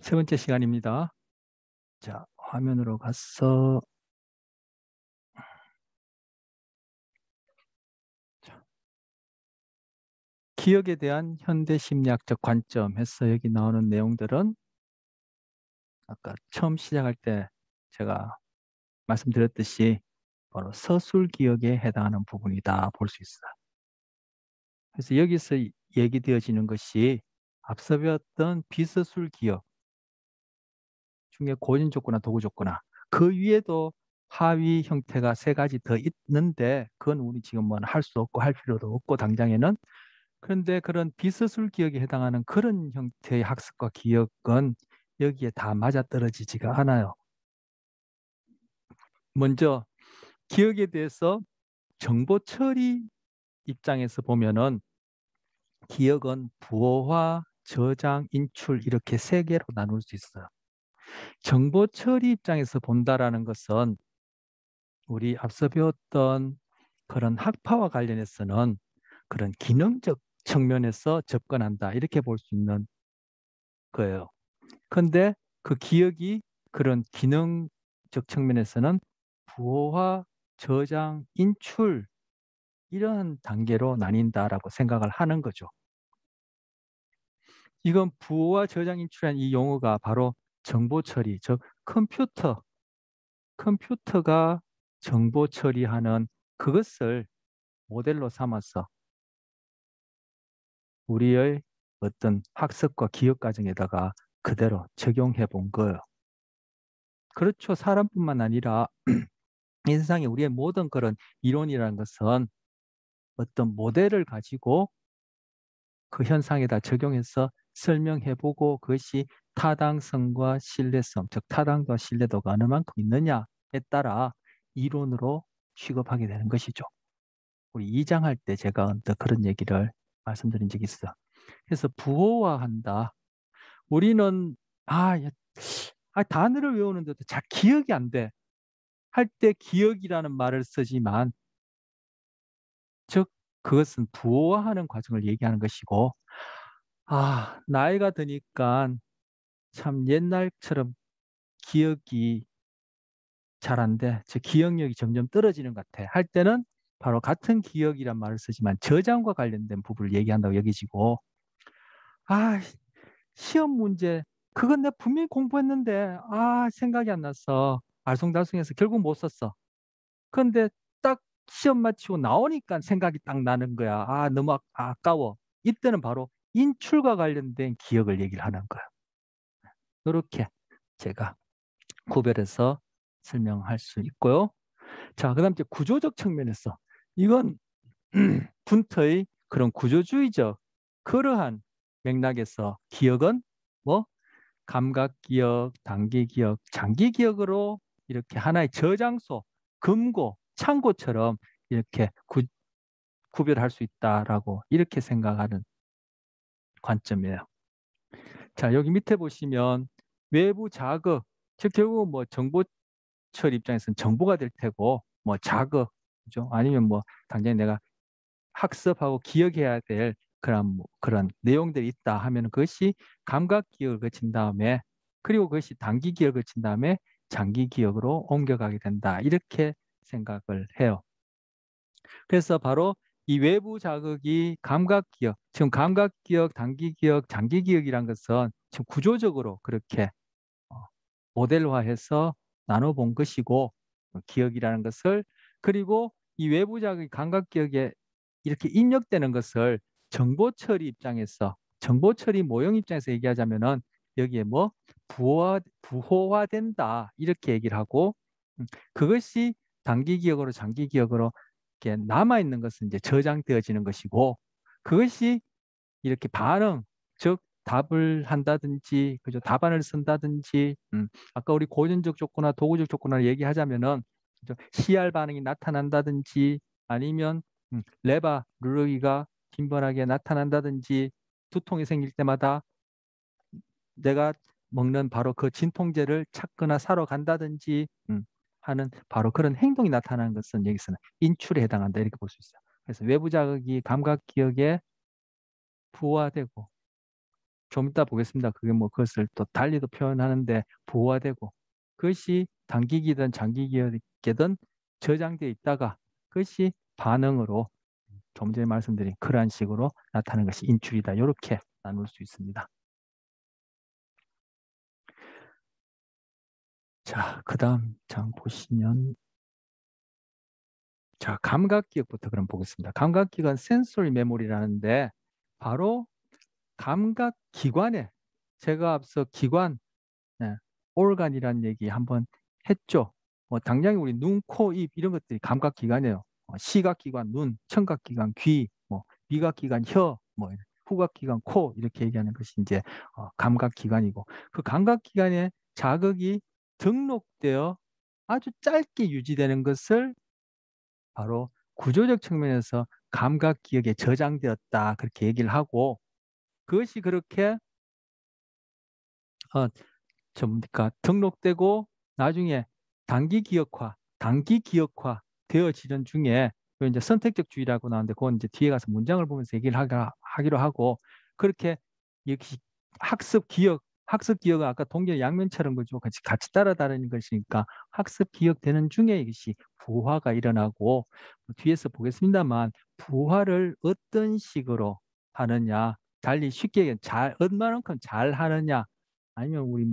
세 번째 시간입니다. 자, 화면으로 가서 자, 기억에 대한 현대 심리학적 관점 해서 여기 나오는 내용들은 아까 처음 시작할 때 제가 말씀드렸듯이 바로 서술 기억에 해당하는 부분이다 볼 수 있어요. 그래서 여기서 얘기되어지는 것이 앞서 배웠던 비서술 기억 중에 고전 족구나 도구 족구나 그 위에도 하위 형태가 세 가지 더 있는데 그건 우리 지금 뭐 할 수 없고 할 필요도 없고 당장에는. 그런데 그런 비서술 기억에 해당하는 그런 형태의 학습과 기억은 여기에 다 맞아떨어지지가 않아요. 먼저 기억에 대해서 정보 처리 입장에서 보면은 기억은 부호화, 저장, 인출 이렇게 세 개로 나눌 수 있어요. 정보 처리 입장에서 본다라는 것은 우리 앞서 배웠던 그런 학파와 관련해서는 그런 기능적 측면에서 접근한다 이렇게 볼 수 있는 거예요. 근데 그 기억이 그런 기능적 측면에서는 부호화, 저장, 인출 이런 단계로 나뉜다라고 생각을 하는 거죠. 이건 부호화, 저장, 인출이라는 이 용어가 바로 정보 처리, 즉 컴퓨터가 정보 처리하는 그것을 모델로 삼아서 우리의 어떤 학습과 기억 과정에다가 그대로 적용해 본 거예요. 그렇죠. 사람뿐만 아니라 이 세상에 우리의 모든 그런 이론이라는 것은 어떤 모델을 가지고 그 현상에다 적용해서 설명해보고 그것이 타당성과 신뢰성, 즉 타당도와 신뢰도가 어느 만큼 있느냐에 따라 이론으로 취급하게 되는 것이죠. 우리 2장 할 때 제가 언뜻 그런 얘기를 말씀드린 적이 있어요. 그래서 부호화한다. 우리는 아, 단어를 외우는데도 잘 기억이 안 돼. 할 때 기억이라는 말을 쓰지만 즉 그것은 부호화하는 과정을 얘기하는 것이고 나이가 드니까 참 옛날처럼 기억이 잘 안 돼. 제 기억력이 점점 떨어지는 것 같아. 할 때는 바로 같은 기억이란 말을 쓰지만 저장과 관련된 부분을 얘기한다고 여기지고 아, 시험 문제 그건 내가 분명히 공부했는데 생각이 안 났어. 알쏭달쏭해서 결국 못 썼어. 그런데 딱 시험 마치고 나오니까 생각이 딱 나는 거야. 너무 아까워. 이때는 바로 인출과 관련된 기억을 얘기를 하는 거야. 이렇게 제가 구별해서 설명할 수 있고요. 자, 그다음 이제 구조적 측면에서 이건 분터의 그런 구조주의적 그러한 맥락에서 기억은 뭐 감각 기억, 단기 기억, 장기 기억으로 이렇게 하나의 저장소, 금고, 창고처럼 이렇게 구별할 수 있다라고 이렇게 생각하는 관점이에요. 자, 여기 밑에 보시면 외부 자극, 즉 결국 뭐 정보처 입장에서는 정보가 될 테고 뭐 자극, 그죠? 아니면 뭐 당장에 내가 학습하고 기억해야 될 그런 내용들이 있다 하면 그것이 감각 기억을 거친 다음에 그리고 그것이 단기 기억을 거친 다음에 장기 기억으로 옮겨가게 된다. 이렇게 생각을 해요. 그래서 바로 이 외부 자극이 감각 기억, 지금 감각 기억, 단기 기억, 장기 기억이란 것은 지금 구조적으로 그렇게 어, 모델화해서 나눠본 것이고 기억이라는 것을 그리고 이 외부 자극이 감각 기억에 이렇게 입력되는 것을 정보 처리 입장에서 정보 처리 모형 입장에서 얘기하자면은 여기에 뭐 부호화된다 이렇게 얘기를 하고 그것이 단기 기억으로 장기 기억으로 이렇게 남아 있는 것은 이제 저장되어지는 것이고 그것이 이렇게 반응 즉 답을 한다든지 그죠 답안을 쓴다든지 아까 우리 고전적 조건화 도구적 조건화를 얘기하자면은 그죠? CR 반응이 나타난다든지 아니면 레바 누르기가 빈번하게 나타난다든지 두통이 생길 때마다 내가 먹는 바로 그 진통제를 찾거나 사러 간다든지 하는 바로 그런 행동이 나타나는 것은 여기서는 인출에 해당한다 이렇게 볼 수 있어요. 그래서 외부 자극이 감각 기억에 부화되고 좀 이따 보겠습니다. 그게 뭐 그것을 또 달리도 표현하는데 부호화되고 그것이 단기기든 장기기든 저장되어 있다가 그것이 반응으로 좀 전에 말씀드린 그러한 식으로 나타나는 것이 인출이다. 이렇게 나눌 수 있습니다. 자, 그 다음 장 보시면 자, 감각기억부터 그럼 보겠습니다. 감각기억은 센소리 메모리라는데 바로 감각기관에 제가 앞서 기관, 네, organ이라는 얘기 한번 했죠. 당장에 우리 눈, 코, 입 이런 것들이 감각기관이에요. 시각기관, 눈, 청각기관, 귀, 미각기관, 혀, 후각기관, 코 이렇게 얘기하는 것이 이제 감각기관이고 그 감각기관에 자극이 등록되어 아주 짧게 유지되는 것을 바로 구조적 측면에서 감각 기억에 저장되었다 그렇게 얘기를 하고 그것이 그렇게 그러니까 등록되고 나중에 단기 기억화 되어지는 중에 이제 선택적 주의라고 나오는데 그건 이제 뒤에 가서 문장을 보면서 얘기를 하기로 하고 그렇게 역시 학습 기억은 아까 동전 양면처럼 그죠 같이 따라다니는 것이니까 학습 기억되는 중에 이것이 부화가 일어나고 뒤에서 보겠습니다만 부화를 어떤 식으로 하느냐 달리 쉽게 얘기하면 얼마만큼 잘 하느냐 아니면 우리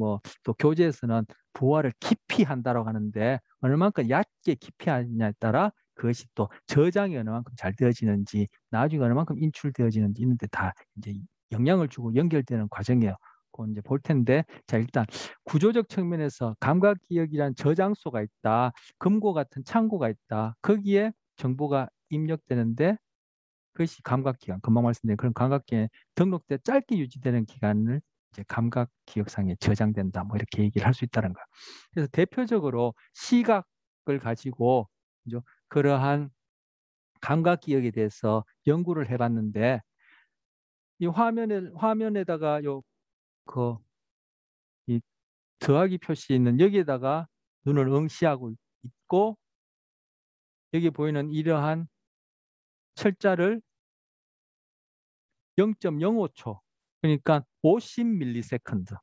또 교재에서는 부화를 깊이 한다고 하는데 얼마만큼 얕게 깊이 하느냐에 따라 그것이 또 저장이 얼마만큼 잘 되어지는지 나중에 얼마만큼 인출되어지는지 있는데 다 이제 영향을 주고 연결되는 과정이에요. 그건 이제 볼 텐데 자 일단 구조적 측면에서 감각 기억이란 저장소가 있다. 금고 같은 창고가 있다. 거기에 정보가 입력되는데 그것이 감각기관, 금방 말씀드린 그런 감각기관에 등록돼 짧게 유지되는 기간을 이제 감각기억상에 저장된다. 이렇게 얘기를 할 수 있다는 거야. 그래서 대표적으로 시각을 가지고 이제 그러한 감각기억에 대해서 연구를 해봤는데 이 화면에다가 이 더하기 표시 있는 여기에다가 눈을 응시하고 있고 여기 보이는 이러한 철자를 0.05초 그러니까 50ms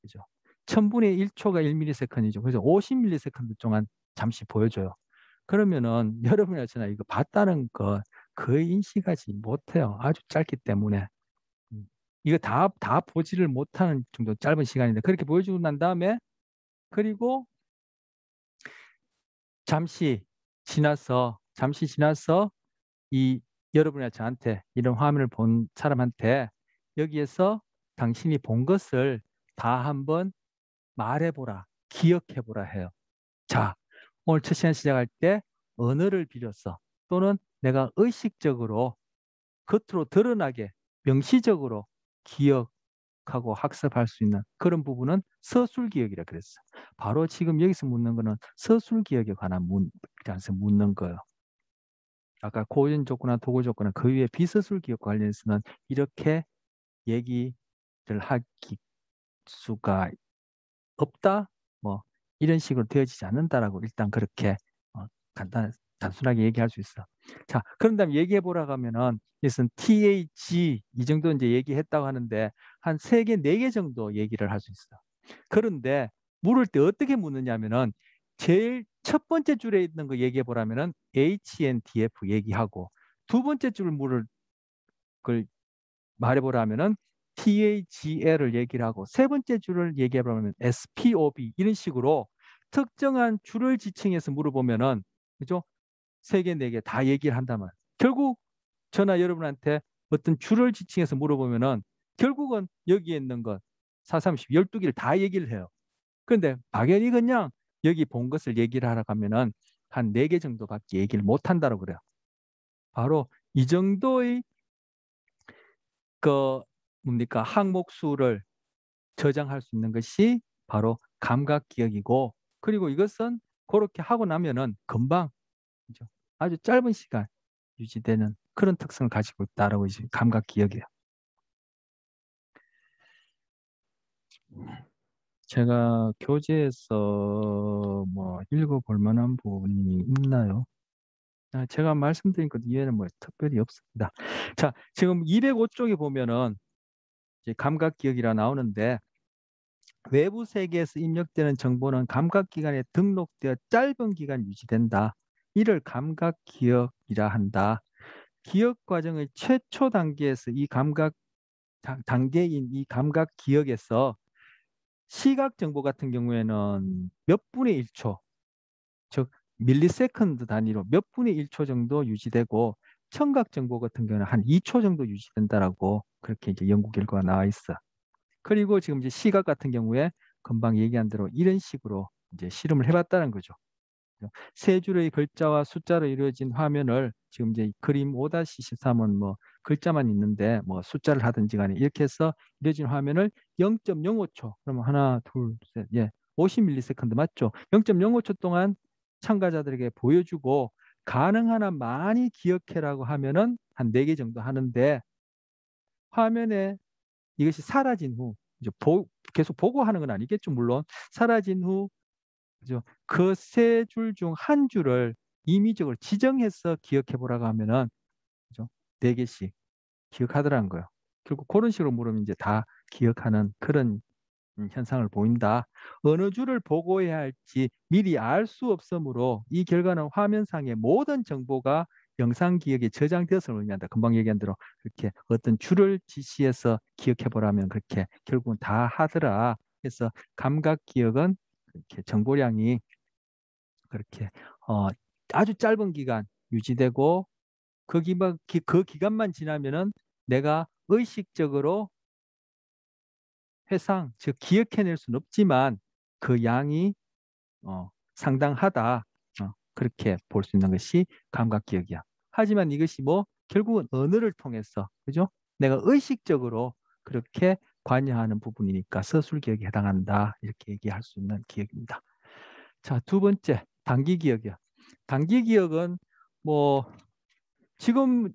그죠? 1000분의 1초가 1ms이죠. 그래서 50ms 동안 잠시 보여줘요. 그러면은 여러분이 아시나 이거 봤다는 거 거의 인식하지 못해요. 아주 짧기 때문에. 이거 다 보지를 못하는 정도 짧은 시간인데 그렇게 보여주고 난 다음에 그리고 잠시 지나서 이 여러분이나 저한테 이런 화면을 본 사람한테 여기에서 당신이 본 것을 다 한번 말해보라, 기억해보라 해요. 자, 오늘 첫 시간 시작할 때 언어를 빌려서 또는 내가 의식적으로 겉으로 드러나게 명시적으로 기억하고 학습할 수 있는 그런 부분은 서술기억이라 그랬어. 바로 지금 여기서 묻는 거는 서술기억에 관한 문제에서 묻는 거예요. 아까 고전 조건이나 도구 조건은 그 위에 비서술 기억 관련해서는 이렇게 얘기를 하기 수가 없다. 이런 식으로 되어지지 않는다라고 일단 그렇게 단순하게 얘기할 수 있어. 자, 그런 다음에 얘기해 보라고 하면은 이것은 TH 이 정도 이제 얘기했다고 하는데 한 3개, 4개 정도 얘기를 할 수 있어. 그런데 물을 때 어떻게 묻느냐면은 제일 첫 번째 줄에 있는 거 얘기해 보라면은 HNDF 얘기하고 두 번째 줄 물을 걸 말해 보라면은 TAGL을 얘기를 하고 세 번째 줄을 얘기해 보면 SPOB 이런 식으로 특정한 줄을 지칭해서 물어보면은 그죠? 3개, 4개 다 얘기를 한다면 결국 저나 여러분한테 어떤 줄을 지칭해서 물어보면은 결국은 여기에 있는 것 4, 30, 12개를 다 얘기를 해요. 그런데 막연히 그냥 여기 본 것을 얘기를 하라고 하면은 한 4개 정도밖에 얘기를 못 한다고 그래요. 바로 이 정도의 그 뭡니까 항목 수를 저장할 수 있는 것이 바로 감각 기억이고 그리고 이것은 그렇게 하고 나면은 금방 그죠? 아주 짧은 시간 유지되는 그런 특성을 가지고 있다라고 이제 감각 기억이에요. 제가 교재에서 읽어볼 만한 부분이 있나요? 제가 말씀드린 것 이외에는 특별히 없습니다. 자, 지금 205쪽에 보면은 이제 감각 기억이라 나오는데 외부 세계에서 입력되는 정보는 감각기관에 등록되어 짧은 기간 유지된다. 이를 감각기억이라 한다. 기억 과정의 최초 단계에서 이 감각 단계인 이 감각기억에서 시각 정보 같은 경우에는 몇 분의 1초, 즉 밀리세컨드 단위로 몇 분의 1초 정도 유지되고 청각 정보 같은 경우는 한 2초 정도 유지된다라고 그렇게 이제 연구 결과가 나와 있어. 그리고 지금 이제 시각 같은 경우에 금방 얘기한 대로 이런 식으로 이제 실험을 해봤다는 거죠. 세 줄의 글자와 숫자로 이루어진 화면을 지금 이제 그림 5-13은 뭐 글자만 있는데 뭐 숫자를 하든지 간에 이렇게 해서 이루어진 화면을 0.05초 그러면 하나 둘셋 예 50ms 맞죠? 0.05초 동안 참가자들에게 보여주고 가능한 한 많이 기억해라고 하면은 한 4개 정도 하는데 화면에 이것이 사라진 후 이제 계속 보고 하는 건 아니겠죠 물론 사라진 후 그죠 그 세 줄 중 한 줄을 임의적으로 지정해서 기억해 보라고 하면은 그죠 4개씩 기억하더라는 거예요. 결국 그런 식으로 물으면 이제 다 기억하는 그런 현상을 보인다. 어느 줄을 보고해야 할지 미리 알 수 없으므로 이 결과는 화면상의 모든 정보가 영상 기억에 저장되었음을 의미한다. 금방 얘기한 대로 그렇게 어떤 줄을 지시해서 기억해 보라면 그렇게 결국은 다 하더라. 그래서 감각 기억은 이렇게 정보량이 그렇게 어, 아주 짧은 기간 유지되고 그 기간만 지나면은 내가 의식적으로 회상, 즉 기억해낼 수는 없지만 그 양이 상당하다. 그렇게 볼 수 있는 것이 감각 기억이야. 하지만 이것이 뭐 결국은 언어를 통해서 그죠? 내가 의식적으로 그렇게 관여하는 부분이니까 서술 기억에 해당한다. 이렇게 얘기할 수 있는 기억입니다. 자, 두 번째 단기 기억이야. 단기 기억은 뭐 지금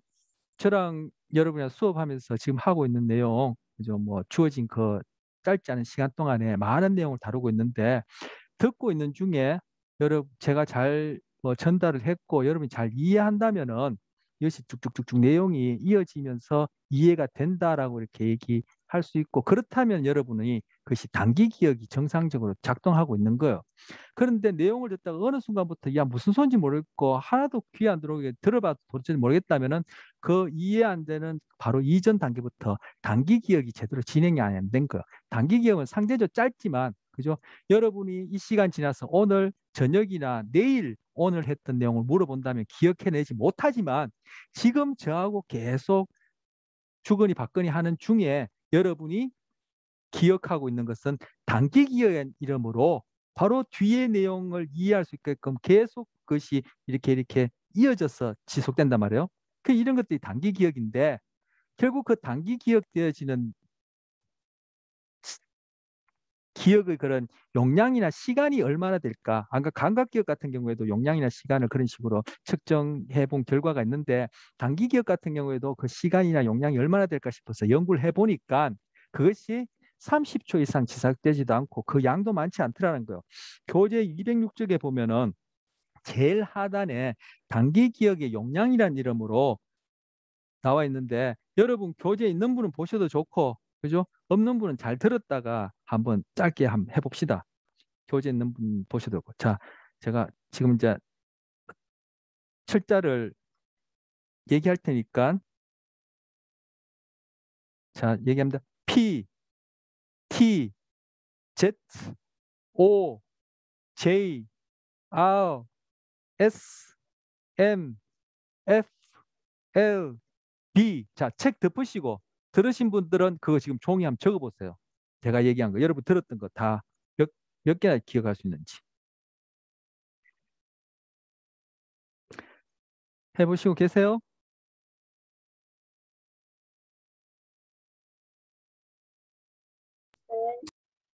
저랑 여러분이랑 수업하면서 지금 하고 있는 내용, 그죠? 뭐 주어진 그 짧지 않은 시간 동안에 많은 내용을 다루고 있는데 듣고 있는 중에 여러분 제가 잘뭐 전달을 했고 여러분이 잘 이해한다면은 이것이 쭉쭉쭉쭉 내용이 이어지면서 이해가 된다라고 이렇게 얘기할 수 있고 그렇다면 여러분이 그것이 단기 기억이 정상적으로 작동하고 있는 거예요. 그런데 내용을 듣다가 어느 순간부터 야 무슨 소리인지 모르겠고 하나도 귀에 안 들어오게 들어봐도 도대체 모르겠다면은 그 이해 안 되는 바로 이전 단계부터 단기 기억이 제대로 진행이 안 된 거예요. 단기 기억은 상대적으로 짧지만 그죠? 여러분이 이 시간 지나서 오늘 저녁이나 내일 오늘 했던 내용을 물어본다면 기억해내지 못하지만 지금 저하고 계속 주거니 받거니 하는 중에 여러분이 기억하고 있는 것은 단기 기억의 이름으로 바로 뒤의 내용을 이해할 수 있게끔 계속 그것이 이렇게 이어져서 지속된단 말이에요. 그 이런 것들이 단기 기억인데 결국 그 단기 기억되어지는 기억의 그런 용량이나 시간이 얼마나 될까? 아까 감각 기억 같은 경우에도 용량이나 시간을 그런 식으로 측정해 본 결과가 있는데 단기 기억 같은 경우에도 그 시간이나 용량이 얼마나 될까 싶어서 연구를 해 보니까 그것이 30초 이상 지속되지도 않고 그 양도 많지 않더라는 거예요. 교재 206쪽에 보면은 제일 하단에 단기 기억의 용량이라는 이름으로 나와 있는데 여러분 교재 있는 분은 보셔도 좋고 그죠? 없는 분은 잘 들었다가 한번 짧게 한번 해봅시다. 교재 있는 분 보셔도 좋고 자 제가 지금 이제 철자를 얘기할 테니까 자 얘기합니다. P, T, Z, O, J, R, S, M, F, L, B. 자, 책 덮으시고 들으신 분들은 그거 지금 종이 한번 적어보세요. 제가 얘기한 거 여러분 들었던 거 다 몇 개나 기억할 수 있는지 해보시고 계세요?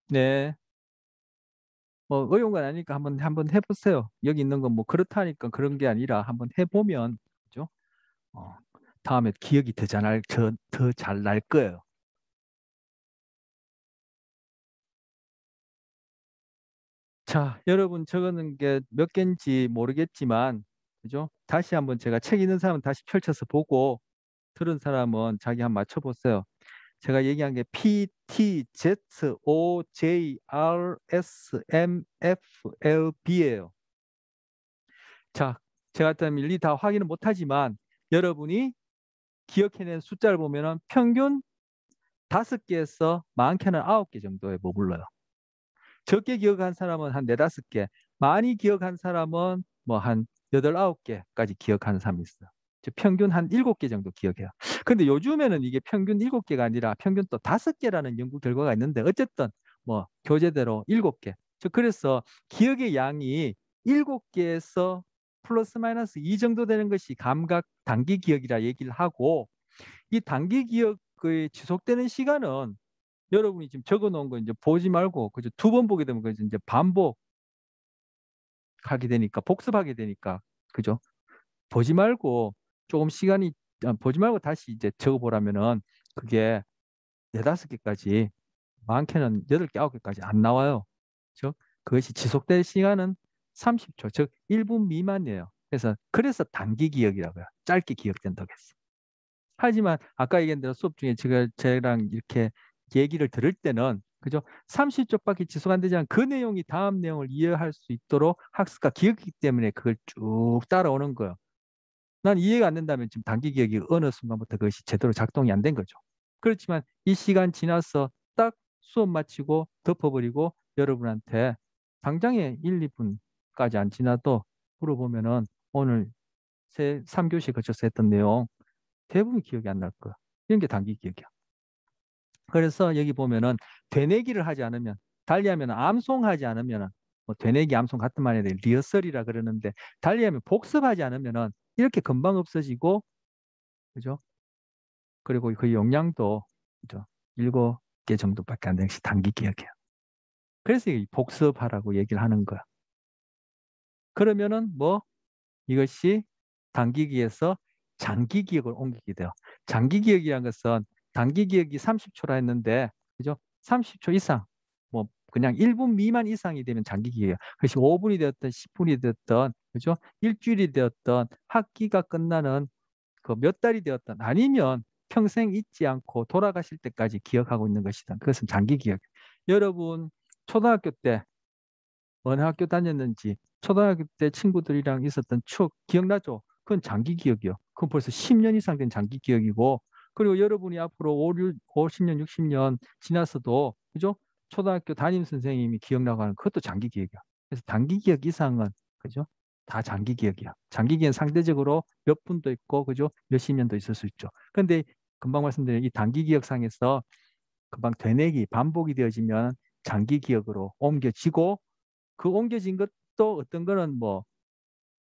네. 뭐 어려운 건 아니니까 한번 해보세요. 여기 있는 건 뭐 그렇다니까 그런 게 아니라 한번 해보면 그죠? 어, 다음에 기억이 더잘 날 거예요. 자, 여러분 적어놓은 게 몇 개인지 모르겠지만 그죠? 다시 한번 제가 책 있는 사람은 다시 펼쳐서 보고 들은 사람은 자기 한번 맞춰보세요. 제가 얘기한 게 P, T, Z, O, J, R, S, M, F, L, B예요. 자, 제가 일일이 다 확인은 못하지만 여러분이 기억해낸 숫자를 보면은 평균 5개에서 많게는 9개 정도에 머물러요. 적게 기억한 사람은 한 4, 5개, 많이 기억한 사람은 뭐 한 8, 9개까지 기억하는 사람이 있어요. 즉 평균 한 7개 정도 기억해요. 근데 요즘에는 이게 평균 7개가 아니라 평균 또 5개라는 연구 결과가 있는데 어쨌든 뭐 교재대로 7개. 즉 그래서 기억의 양이 7개에서 플러스 마이너스 2 정도 되는 것이 감각 단기 기억이라 얘기를 하고 이 단기 기억의 지속되는 시간은 여러분이 지금 적어 놓은 거 이제 보지 말고 그죠? 2번 보게 되면 그죠? 이제 반복하게 되니까 복습하게 되니까 그죠? 보지 말고 조금 시간이 보지 말고 다시 이제 적어 보라면은 그게 4, 5개까지 많게는 8개, 9개까지 안 나와요. 즉 그것이 지속될 시간은 30초, 즉 1분 미만이에요. 그래서 단기 기억이라고요. 짧게 기억된다고 했어. 하지만 아까 얘기한 대로 수업 중에 제가 쟤랑 이렇게 얘기를 들을 때는 그죠? 30초밖에 지속 안 되지 않은 그 내용이 다음 내용을 이해할 수 있도록 학습과 기억이기 때문에 그걸 쭉 따라오는 거예요. 난 이해가 안 된다면 지금 단기 기억이 어느 순간부터 그것이 제대로 작동이 안 된 거죠. 그렇지만 이 시간 지나서 딱 수업 마치고 덮어버리고 여러분한테 당장에 1, 2분까지 안 지나도 물어보면은 오늘 3교시 거쳐서 했던 내용 대부분 기억이 안 날 거야. 이런 게 단기 기억이야. 그래서 여기 보면은 되뇌기를 하지 않으면 달리하면 암송하지 않으면은 뭐 되뇌기 암송 같은 말이 돼 리허설이라 그러는데 달리하면 복습하지 않으면은 이렇게 금방 없어지고 그죠? 그리고 그 용량도 그죠? 7개 정도밖에 안 되는 것이 단기 기억이야. 그래서 이 복습하라고 얘기를 하는 거야. 그러면은 뭐 이것이 단기 기에서 장기 기억을 옮기게 돼요. 장기 기억이라는 것은 단기 기억이 30초라 했는데 그죠? 30초 이상 뭐 그냥 1분 미만 이상이 되면 장기 기억이에요. 그것이 5분이 되었던 10분이 되었던 그죠? 일주일이 되었던 학기가 끝나는 그 몇 달이 되었던 아니면 평생 잊지 않고 돌아가실 때까지 기억하고 있는 것이다. 그것은 장기 기억. 여러분 초등학교 때 어느 학교 다녔는지 초등학교 때 친구들이랑 있었던 추억 기억나죠? 그건 장기 기억이요. 그건 벌써 10년 이상 된 장기 기억이고 그리고 여러분이 앞으로 50년, 60년 지나서도 그죠? 초등학교 담임 선생님이 기억나고 하는 그것도 장기 기억이야. 그래서 단기 기억 이상은 그죠? 다 장기 기억이야. 장기 기억은 상대적으로 몇 분도 있고 그죠? 몇십 년도 있을 수 있죠. 근데 금방 말씀드린 이 단기 기억상에서 금방 되뇌기, 반복이 되어지면 장기 기억으로 옮겨지고 그 옮겨진 것도 어떤 거는 뭐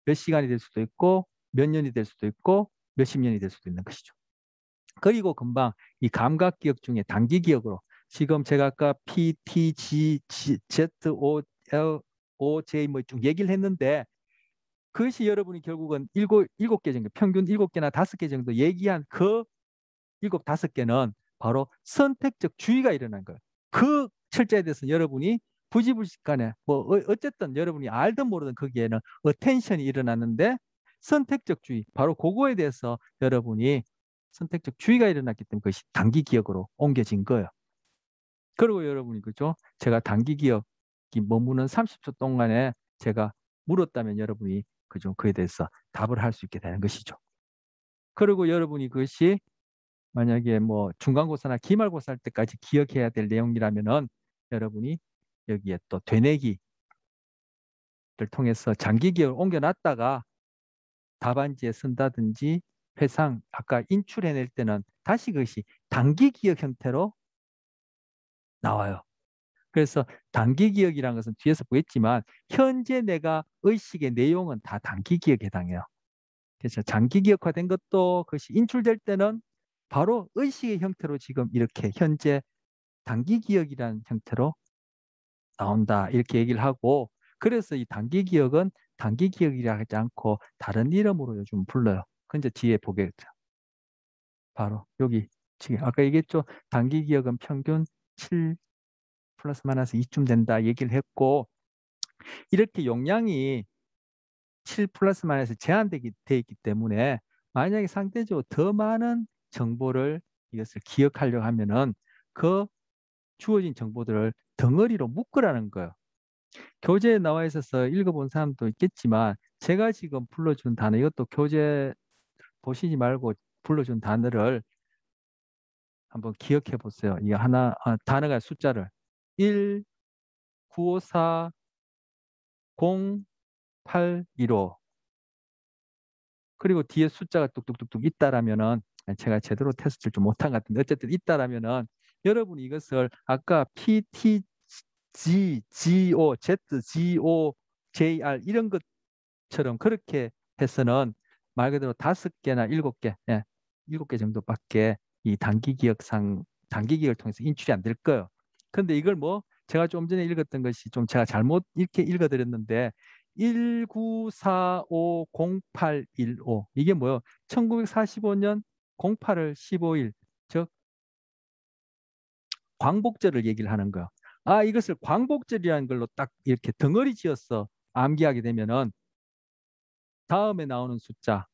몇 시간이 될 수도 있고 몇 년이 될 수도 있고 몇십 년이 될 수도 있는 것이죠. 그리고 금방 이 감각 기억 중에 단기 기억으로 지금 제가 아까 P, T, G, Z, O, L, O, J 뭐 쭉 얘기를 했는데 그것이 여러분이 결국은 일곱 개 정도 평균 7개나 5개 정도 얘기한 그 5개는 바로 선택적 주의가 일어난 거예요. 그 철자에 대해서 여러분이 부지불식간에 뭐 어쨌든 여러분이 알든 모르든 거기에는 어텐션이 일어났는데 선택적 주의 바로 그거에 대해서 여러분이 선택적 주의가 일어났기 때문에 그것이 단기 기억으로 옮겨진 거예요. 그리고 여러분이 그죠? 제가 단기 기억이 머무는 30초 동안에 제가 물었다면 여러분이 그죠? 그에 대해서 답을 할 수 있게 되는 것이죠. 그리고 여러분이 그것이 만약에 뭐 중간고사나 기말고사 할 때까지 기억해야 될 내용이라면은 여러분이 여기에 또 되뇌기를 통해서 장기 기억을 옮겨놨다가 답안지에 쓴다든지 회상 아까 인출해낼 때는 다시 그것이 단기 기억 형태로 나와요. 그래서 단기 기억이라는 것은 뒤에서 보겠지만 현재 내가 의식의 내용은 다 단기 기억에 해당해요. 그래서 장기 기억화된 것도 그것이 인출될 때는 바로 의식의 형태로 지금 이렇게 현재 단기 기억이라는 형태로 나온다 이렇게 얘기를 하고 그래서 이 단기 기억은 단기 기억이라 하지 않고 다른 이름으로 요즘 불러요. 그 이제 뒤에 보겠죠. 바로 여기 지금 아까 얘기했죠. 단기 기억은 평균 7 플러스 마이너스 2쯤 된다 얘기를 했고 이렇게 용량이 7 플러스 마이너스 제한되게 돼 있기 때문에 만약에 상대적으로 더 많은 정보를 이것을 기억하려고 하면은 그 주어진 정보들을 덩어리로 묶으라는 거예요. 교재에 나와 있어서 읽어본 사람도 있겠지만 제가 지금 불러준 단어, 이것도 교재 보시지 말고 불러준 단어를 한번 기억해 보세요. 이 하나, 단어가 숫자를 1, 954, 0, 8, 15. 그리고 뒤에 숫자가 뚝뚝뚝뚝 있다라면은, 제가 제대로 테스트를 좀 못한 것 같은데 어쨌든 있다라면은 여러분이 이것을 아까 P, T, G, G, O, Z, G, O, J, R 이런 것처럼 그렇게 해서는 말 그대로 5개나 7개, 예, 7개 정도밖에 이 단기 기억을 통해서 인출이 안 될 거예요. 근데 이걸 뭐 제가 좀 전에 읽었던 것이 좀 제가 잘못 이렇게 읽어드렸는데 19450815 이게 뭐요? 1945년 08월 15일, 즉 광복절을 얘기를 하는 거예요. 아, 이것을 광복절이라는 걸로 딱 이렇게 덩어리 지어서 암기하게 되면은 다음에 나오는 숫자,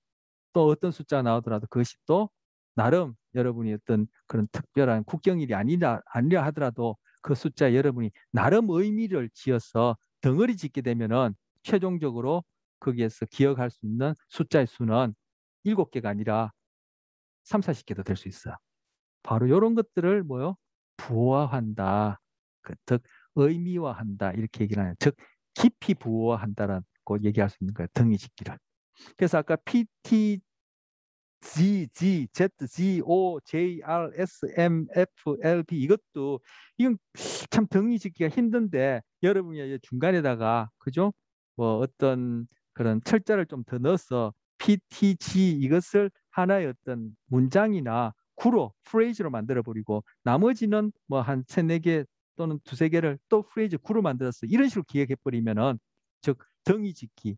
또 어떤 숫자가 나오더라도 그것이 또 나름 여러분이 어떤 그런 특별한 국경일이 아니라 하더라도 그 숫자 여러분이 나름 의미를 지어서 덩어리 짓게 되면은 최종적으로 거기에서 기억할 수 있는 숫자의 수는 7개가 아니라 3, 40개도 될 수 있어요. 바로 이런 것들을 뭐요? 부호화한다. 즉 의미화한다. 이렇게 얘기를 하는. 즉 깊이 부호화한다라고 얘기할 수 있는 거예요. 덩이 짓기를. 그래서 아까 PT, G, Z, G, O, J, R, S, M, F, L, B 이것도 이건 참 덩이 짓기가 힘든데 여러분이 이제 중간에다가 그죠? 뭐 어떤 그런 철자를 좀 더 넣어서 P, T, G 이것을 하나의 어떤 문장이나 구로 프레이즈로 만들어 버리고 나머지는 뭐 한 세네 개 또는 두세 개를 또 프레이즈 구로 만들어서 이런 식으로 기억해 버리면은 즉 덩이 짓기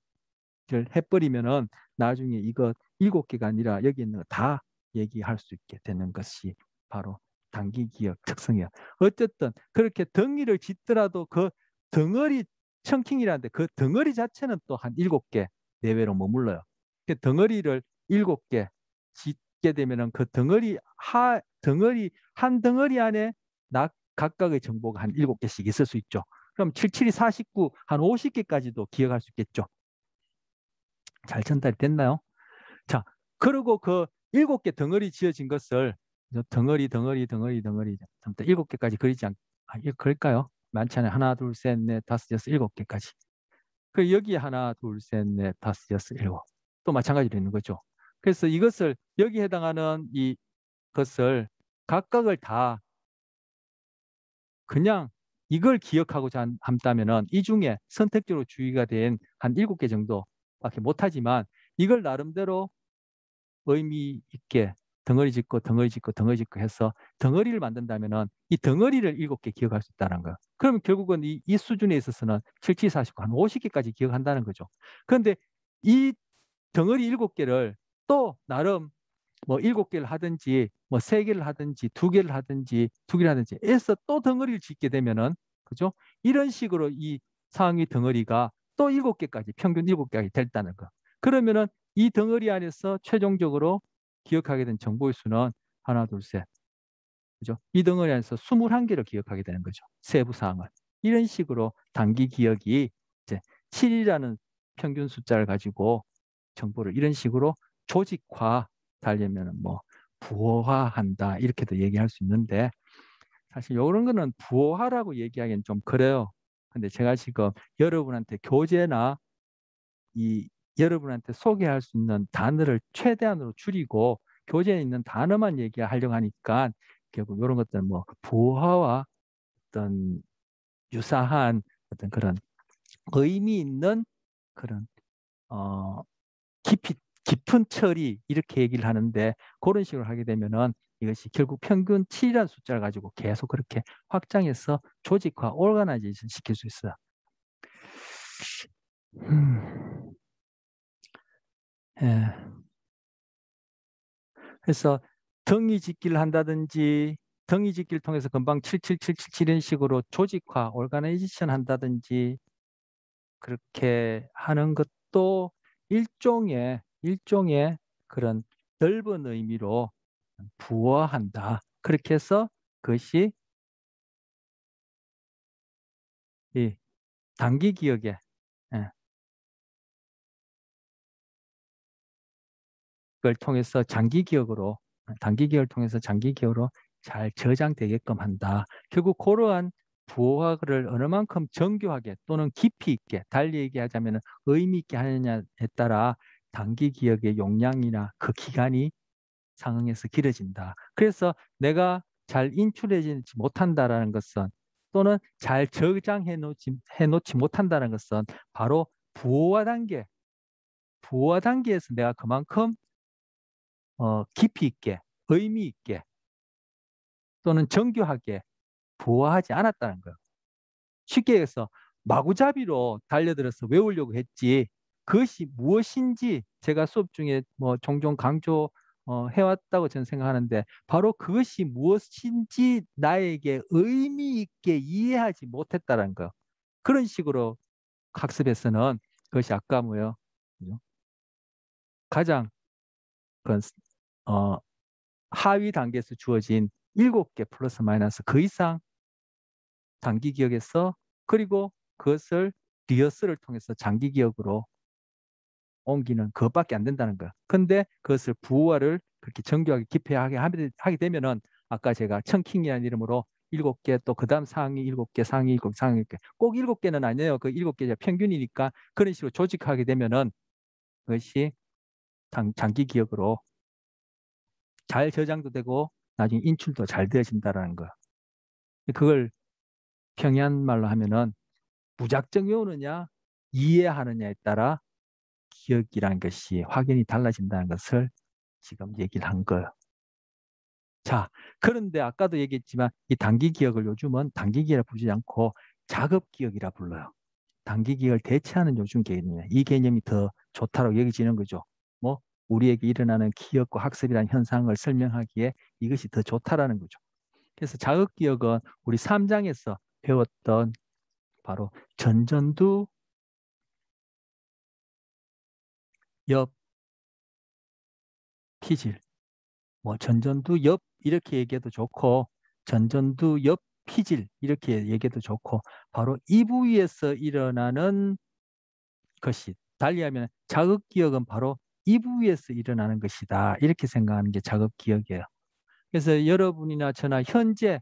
해버리면은 나중에 이거 7개가 아니라 여기 있는 거 다 얘기할 수 있게 되는 것이 바로 단기 기억 특성이야. 어쨌든 그렇게 덩이를 짓더라도 그 덩어리 청킹이라는데 그 덩어리 자체는 또 한 7개 내외로 머물러요. 그 덩어리를 7개 짓게 되면은 그 덩어리 한 덩어리 안에 각각의 정보가 한 7개씩 있을 수 있죠. 그럼 77이 49, 한 50개까지도 기억할 수 있겠죠. 잘 전달이 됐나요? 자, 그리고 그 7개 덩어리 지어진 것을 덩어리 7개까지 그리지 그럴까요? 많지 않아요. 하나, 둘, 셋, 넷, 다섯, 여섯, 7개까지. 그 여기 하나, 둘, 셋, 넷, 다섯, 여섯, 일곱. 또 마찬가지로 있는 거죠. 그래서 이것을 여기 해당하는 이것을 각각을 다 그냥 이걸 기억하고자 한다면은 이 중에 선택적으로 주의가 된 한 7개 정도밖에 못하지만 이걸 나름대로 의미 있게 덩어리 짓고 덩어리 짓고 덩어리 짓고 해서 덩어리를 만든다면은 이 덩어리를 7개 기억할 수 있다는 거예요. 그러면 결국은 이 수준에 있어서는 77, 49, 한 50개까지 기억한다는 거죠. 그런데 이 덩어리 7개를 또 나름 뭐 7개를 하든지 뭐 3개를 하든지 2개를 하든지 2개를 하든지 해서 또 덩어리를 짓게 되면은 그죠? 이런 식으로 이 상위 덩어리가 또 7개까지 평균 7개까지 됐다는 거. 그러면은 이 덩어리 안에서 최종적으로 기억하게 된 정보의 수는 하나, 둘, 셋. 그죠? 이 덩어리 안에서 21개를 기억하게 되는 거죠. 세부 사항을. 이런 식으로 단기 기억이 이제 7이라는 평균 숫자를 가지고 정보를 이런 식으로 조직화 하려면 뭐 부호화한다 이렇게도 얘기할 수 있는데 사실 이런 거는 부호화라고 얘기하기는 좀 그래요. 근데 제가 지금 여러분한테 교재나 이 여러분한테 소개할 수 있는 단어를 최대한으로 줄이고 교재에 있는 단어만 얘기하려고 하니까 결국 이런 것들은 뭐 부호화와 어떤 유사한 어떤 그런 의미 있는 그런 어 깊은 처리 이렇게 얘기를 하는데 그런 식으로 하게 되면은 이것이 결국 평균 7이라는 숫자를 가지고 계속 그렇게 확장해서 조직화, 오르가나이제이션 시킬 수 있어요. 음, 예. 그래서 덩이 짓기를 한다든지 덩이 짓기를 통해서 금방 77777 이런 식으로 조직화, 오르가나이제이션 한다든지 그렇게 하는 것도 일종의 그런 넓은 의미로 부어한다. 그렇게 해서 그것이 이 단기 기억에 예, 그걸 통해서 장기 기억으로 단기 기억을 통해서 장기 기억으로 잘 저장되게끔 한다. 결국 그러한 부호화를 어느 만큼 정교하게 또는 깊이 있게 달리 얘기하자면 의미 있게 하느냐에 따라 단기 기억의 용량이나 그 기간이 상응해서 길어진다. 그래서 내가 잘 인출해지지 못한다라는 것은 또는 잘 해놓지 못한다는 것은 바로 부호화 단계, 부호화 단계에서 내가 그만큼 깊이 있게, 의미 있게 또는 정교하게 부호화하지 않았다는 거예요. 쉽게 해서 마구잡이로 달려들어서 외우려고 했지 그것이 무엇인지 제가 수업 중에 뭐 종종 강조 해왔다고 저는 생각하는데 바로 그것이 무엇인지 나에게 의미 있게 이해하지 못했다는 거. 그런 식으로 학습에서는 그것이 아까 뭐요? 그죠? 가장 그, 어, 하위 단계에서 주어진 7개 플러스 마이너스 그 이상 단기 기억에서 그리고 그것을 리허설을 통해서 장기 기억으로 옮기는 그것밖에 안 된다는 거야. 근데 그것을 부호화를 그렇게 정교하게 깊이하게 하게 되면은 아까 제가 청킹이라는 이름으로 7개 또 그다음 상위 7개 상위 7개 상위 7개 꼭 7개는 아니에요. 그 7개 평균이니까 그런 식으로 조직하게 되면은 그것이 장기 기억으로 잘 저장도 되고 나중에 인출도 잘 되어진다라는 거. 그걸 평이한 말로 하면은 무작정 외우느냐 이해하느냐에 따라 기억이라는 것이 확연히 달라진다는 것을 지금 얘기를 한 거예요. 자, 그런데 아까도 얘기했지만 이 단기 기억을 요즘은 단기 기억이라 부르지 않고 자급 기억이라 불러요. 단기 기억을 대체하는 요즘 개념이에요. 이 개념이 더 좋다고 여겨지는 거죠. 뭐 우리에게 일어나는 기억과 학습이라는 현상을 설명하기에 이것이 더 좋다라는 거죠. 그래서 자급 기억은 우리 3장에서 배웠던 바로 전전두, 엽, 피질, 뭐 전전두 옆 이렇게 얘기해도 좋고 전전두 옆 피질 이렇게 얘기해도 좋고 바로 이 부위에서 일어나는 것이 달리하면 자극기억은 바로 이 부위에서 일어나는 것이다 이렇게 생각하는 게 자극기억이에요. 그래서 여러분이나 저나 현재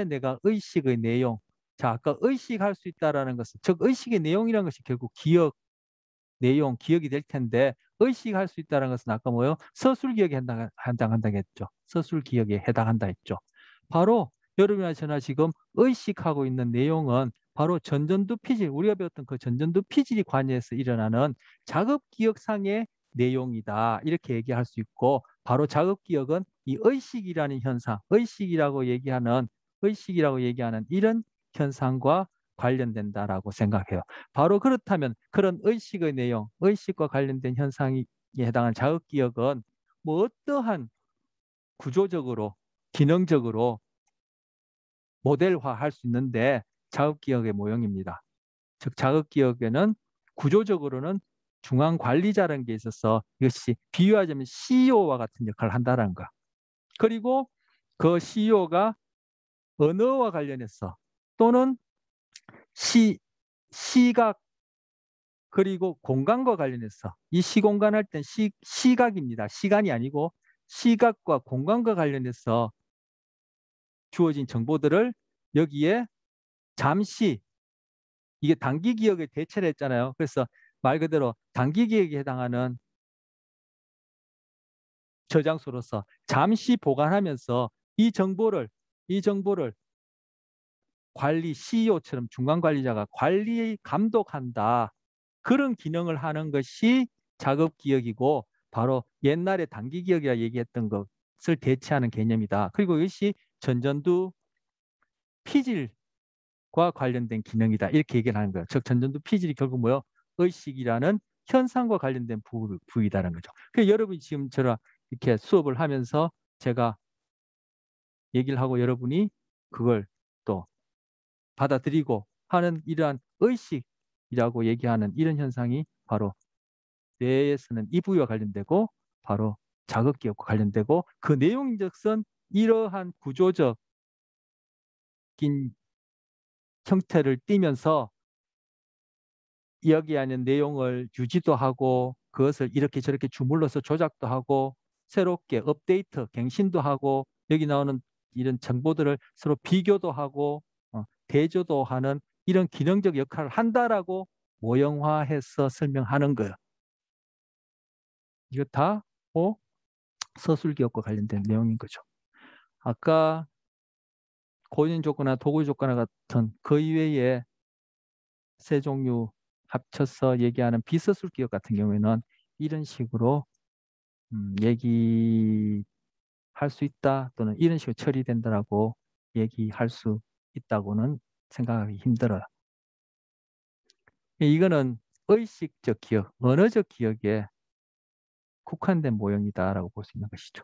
내가 의식의 내용 자 아까 의식할 수 있다라는 것은 즉 의식의 내용이라는 것이 결국 기억 내용, 기억이 될 텐데 의식할 수 있다는 것은 아까 뭐요? 서술 기억에 해당한다 했죠. 서술 기억에 해당한다 했죠. 바로 여러분이나 저나 지금 의식하고 있는 내용은 바로 전전두 피질, 우리가 배웠던 그 전전두 피질이 관여해서 일어나는 자급 기억상의 내용이다. 이렇게 얘기할 수 있고 바로 자급 기억은 이 의식이라고 얘기하는 이런 현상과 관련된다라고 생각해요. 바로 그렇다면 그런 의식의 내용, 의식과 관련된 현상에 해당하는 자극기억은 뭐 어떠한 구조적으로, 기능적으로 모델화할 수 있는데 자극기억의 모형입니다. 즉 자극기억에는 구조적으로는 중앙관리자라는 게 있어서 이것이 비유하자면 CEO와 같은 역할을 한다는 거. 그리고 그 CEO가 언어와 관련해서 또는 시각 그리고 공간과 관련해서 이 시공간 할 땐 시각입니다. 시간이 아니고 시각과 공간과 관련해서 주어진 정보들을 여기에 잠시 이게 단기 기억에 대체를 했잖아요. 그래서 말 그대로 단기 기억에 해당하는 저장소로서 잠시 보관하면서 이 정보를 관리 CEO처럼 중간 관리자가 관리 감독한다. 그런 기능을 하는 것이 작업 기억이고 바로 옛날에 단기 기억이라 얘기했던 것을 대체하는 개념이다. 그리고 이것이 전전두 피질과 관련된 기능이다. 이렇게 얘기를 하는 거예요. 즉 전전두 피질이 결국 뭐요? 의식이라는 현상과 관련된 부위다는 거죠. 그래서 여러분이 지금 저랑 이렇게 수업을 하면서 제가 얘기를 하고 여러분이 그걸 또 받아들이고 하는 이러한 의식이라고 얘기하는 이런 현상이 바로 뇌에서는 이 부위와 관련되고 바로 자극기억과 관련되고 그 내용인즉슨 이러한 구조적인 형태를 띠면서 이야기하는 내용을 유지도 하고 그것을 이렇게 저렇게 주물러서 조작도 하고 새롭게 업데이트, 갱신도 하고 여기 나오는 이런 정보들을 서로 비교도 하고 대조도 하는 이런 기능적 역할을 한다라고 모형화해서 설명하는 거예요. 이거 다 서술기억과 관련된 내용인 거죠. 아까 고인 조건이나 도구 조건과 같은 그 이외에 세 종류 합쳐서 얘기하는 비서술 기억 같은 경우에는 이런 식으로 얘기할 수 있다 또는 이런 식으로 처리된다라고 얘기할 수 있다고는 생각하기 힘들어요. 이거는 의식적 기억, 언어적 기억에 국한된 모형이다라고 볼 수 있는 것이죠.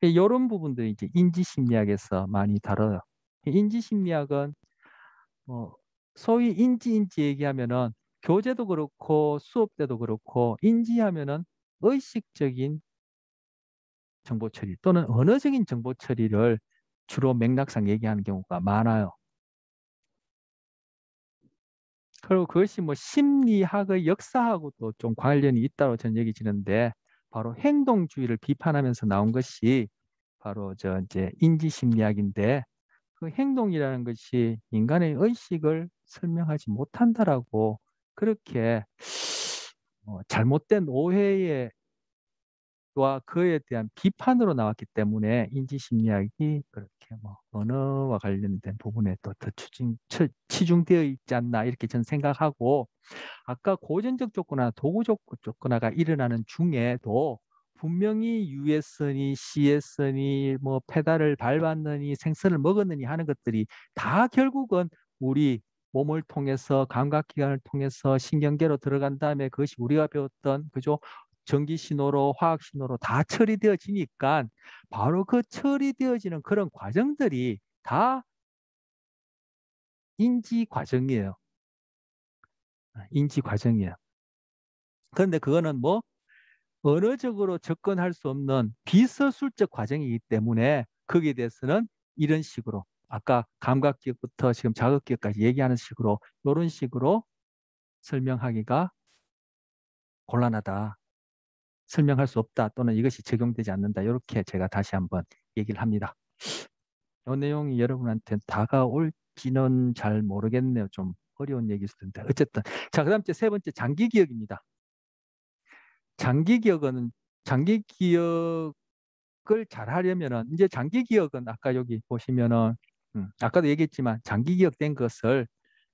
이런 부분들이 이제 인지심리학에서 많이 다뤄요. 인지심리학은 소위 인지 얘기하면은 교재도 그렇고 수업 때도 그렇고 인지하면은 의식적인 정보 처리 또는 언어적인 정보 처리를 주로 맥락상 얘기하는 경우가 많아요. 그리고 그것이 뭐 심리학의 역사하고도 좀 관련이 있다고 저는 얘기 지는데 바로 행동주의를 비판하면서 나온 것이 바로 이제 인지심리학인데 그 행동이라는 것이 인간의 의식을 설명하지 못한다라고 그렇게 잘못된 오해와 그에 대한 비판으로 나왔기 때문에 인지심리학이 그렇게 뭐 언어와 관련된 부분에 또 더 치중되어 있지 않나 이렇게 저는 생각하고 아까 고전적 조건화, 도구적 조건화가 일어나는 중에도 분명히 유했으니, 시했으니, 뭐 페달을 밟았느니, 생선을 먹었느니 하는 것들이 다 결국은 우리 몸을 통해서 감각기관을 통해서 신경계로 들어간 다음에 그것이 우리가 배웠던 그죠? 전기 신호로 화학 신호로 다 처리되어지니까 바로 그 처리되어지는 그런 과정들이 다 인지 과정이에요. 인지 과정이에요. 그런데 그거는 뭐 언어적으로 접근할 수 없는 비서술적 과정이기 때문에 거기에 대해서는 이런 식으로 아까 감각기억부터 지금 자극기억까지 얘기하는 식으로 이런 식으로 설명하기가 곤란하다. 설명할 수 없다 또는 이것이 적용되지 않는다. 이렇게 제가 다시 한번 얘기를 합니다. 이 내용이 여러분한테 다가올지는 잘 모르겠네요. 좀 어려운 얘기일 텐데 어쨌든 자 그다음 세 번째 장기기억입니다. 장기기억을 잘 하려면은 이제 장기기억은 아까 여기 보시면은 아까도 얘기했지만 장기기억된 것을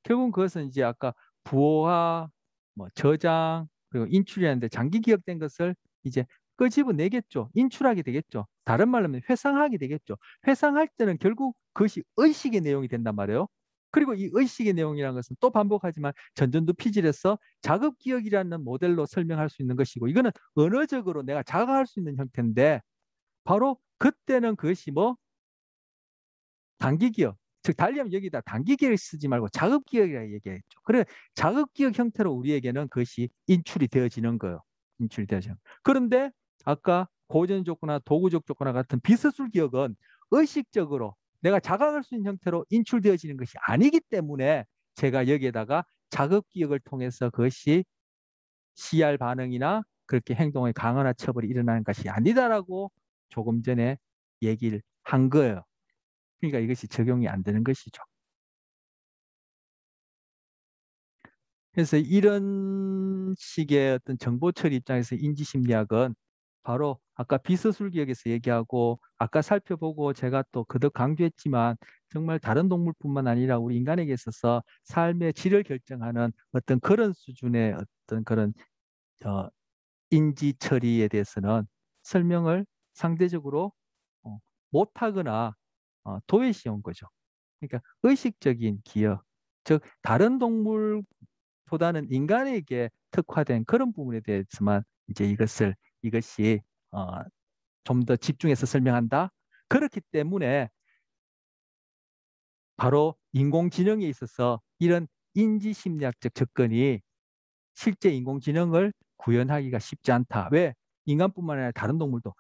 결국은 그것은 이제 아까 부호화 뭐 저장 그리고 인출이라는데 장기기억된 것을 이제 끄집어내겠죠. 인출하게 되겠죠. 다른 말로 하면 회상하게 되겠죠. 회상할 때는 결국 그것이 의식의 내용이 된단 말이에요. 그리고 이 의식의 내용이라는 것은 또 반복하지만 전전도 피질에서 자급기억이라는 모델로 설명할 수 있는 것이고 이거는 언어적으로 내가 자각할 수 있는 형태인데 바로 그때는 그것이 뭐 단기기억 즉 달리하면 여기다 단기기억을 쓰지 말고 자급기억이라고 얘기했죠. 그래 자급기억 형태로 우리에게는 그것이 인출이 되어지는 거예요. 인출이 되어지는. 그런데 아까 고전 조건이나 도구적 조건과 같은 비서술 기억은 의식적으로 내가 자각할 수 있는 형태로 인출되어지는 것이 아니기 때문에 제가 여기에다가 자급기억을 통해서 그것이 CR 반응이나 그렇게 행동의 강화나 처벌이 일어나는 것이 아니다라고 조금 전에 얘기를 한 거예요. 그러니까 이것이 적용이 안 되는 것이죠. 그래서 이런 식의 어떤 정보 처리 입장에서 인지심리학은 바로 아까 비서술기억에서 얘기하고 아까 살펴보고 제가 또 거듭 강조했지만 정말 다른 동물뿐만 아니라 우리 인간에게 있어서 삶의 질을 결정하는 어떤 그런 수준의 어떤 그런 어, 인지 처리에 대해서는 설명을 상대적으로 못하거나 도외시온 거죠. 그러니까 의식적인 기억, 즉 다른 동물보다는 인간에게 특화된 그런 부분에 대해서만 이제 이것이 좀 더 집중해서 설명한다. 그렇기 때문에 바로 인공지능에 있어서 이런 인지심리학적 접근이 실제 인공지능을 구현하기가 쉽지 않다. 왜? 인간뿐만 아니라 다른 동물뿐만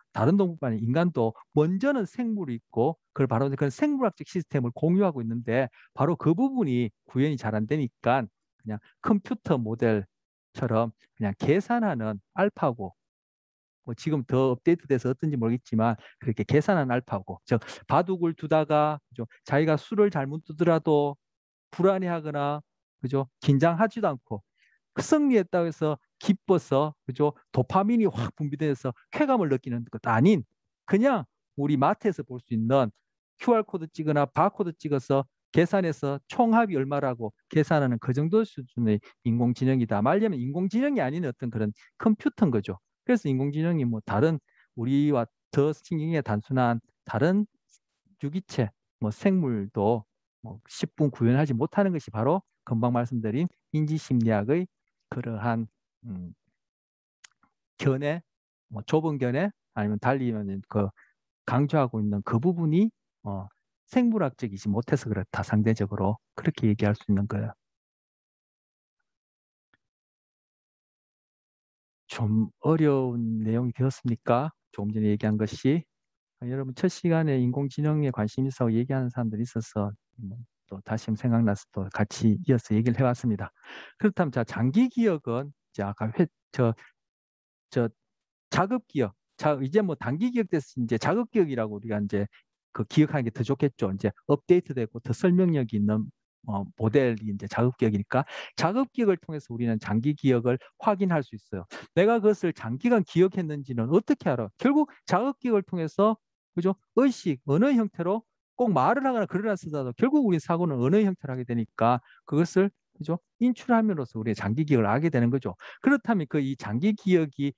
아니라 인간도 먼저는 생물이 있고 그걸 바로 그런 생물학적 시스템을 공유하고 있는데 바로 그 부분이 구현이 잘 안 되니까 그냥 컴퓨터 모델처럼 그냥 계산하는 알파고 뭐 지금 더 업데이트돼서 어떤지 모르겠지만 그렇게 계산하는 알파고 즉 바둑을 두다가 그죠? 자기가 수를 잘못 두더라도 불안해하거나 그죠? 긴장하지도 않고 그 승리했다고 해서 기뻐서 그죠? 도파민이 확 분비돼서 쾌감을 느끼는 것도 아닌 그냥 우리 마트에서 볼 수 있는 QR코드 찍거나 바코드 찍어서 계산해서 총합이 얼마라고 계산하는 그 정도 수준의 인공지능이다. 말하자면 인공지능이 아닌 어떤 그런 컴퓨터인 거죠. 그래서 인공지능이 뭐 다른 우리와 더 신경이 단순한 다른 유기체, 뭐 생물도 뭐 10분 구현하지 못하는 것이 바로 금방 말씀드린 인지심리학의 그러한 견해, 뭐 좁은 견해 아니면 달리면 그 강조하고 있는 그 부분이 생물학적이지 못해서 그렇다. 상대적으로 그렇게 얘기할 수 있는 거예요. 좀 어려운 내용이 되었습니까? 조금 전에 얘기한 것이 여러분 첫 시간에 인공지능에 관심 있어 얘기하는 사람들이 있어서 또 다시 한번 생각나서 또 같이 이어서 얘기를 해왔습니다. 그렇다면 자 장기 기억은 이제 아까 저 자급 기억, 이제 뭐 단기 기억 됐을 이제 자급 기억이라고 우리가 이제 그 기억하는 게 더 좋겠죠. 이제 업데이트되고 더 설명력이 있는 모델이 이제 자급 기억이니까 자급 기억을 통해서 우리는 장기 기억을 확인할 수 있어요. 내가 그것을 장기간 기억했는지는 어떻게 알아? 결국 자급 기억을 통해서 그죠? 의식, 언어 형태로 꼭 말을 하거나 글을 안 쓰더라도 결국 우리 사고는 언어 형태로 하게 되니까 그것을 그죠? 인출함으로써 우리의 장기 기억을 알게 되는 거죠. 그렇다면 그 이 장기 기억이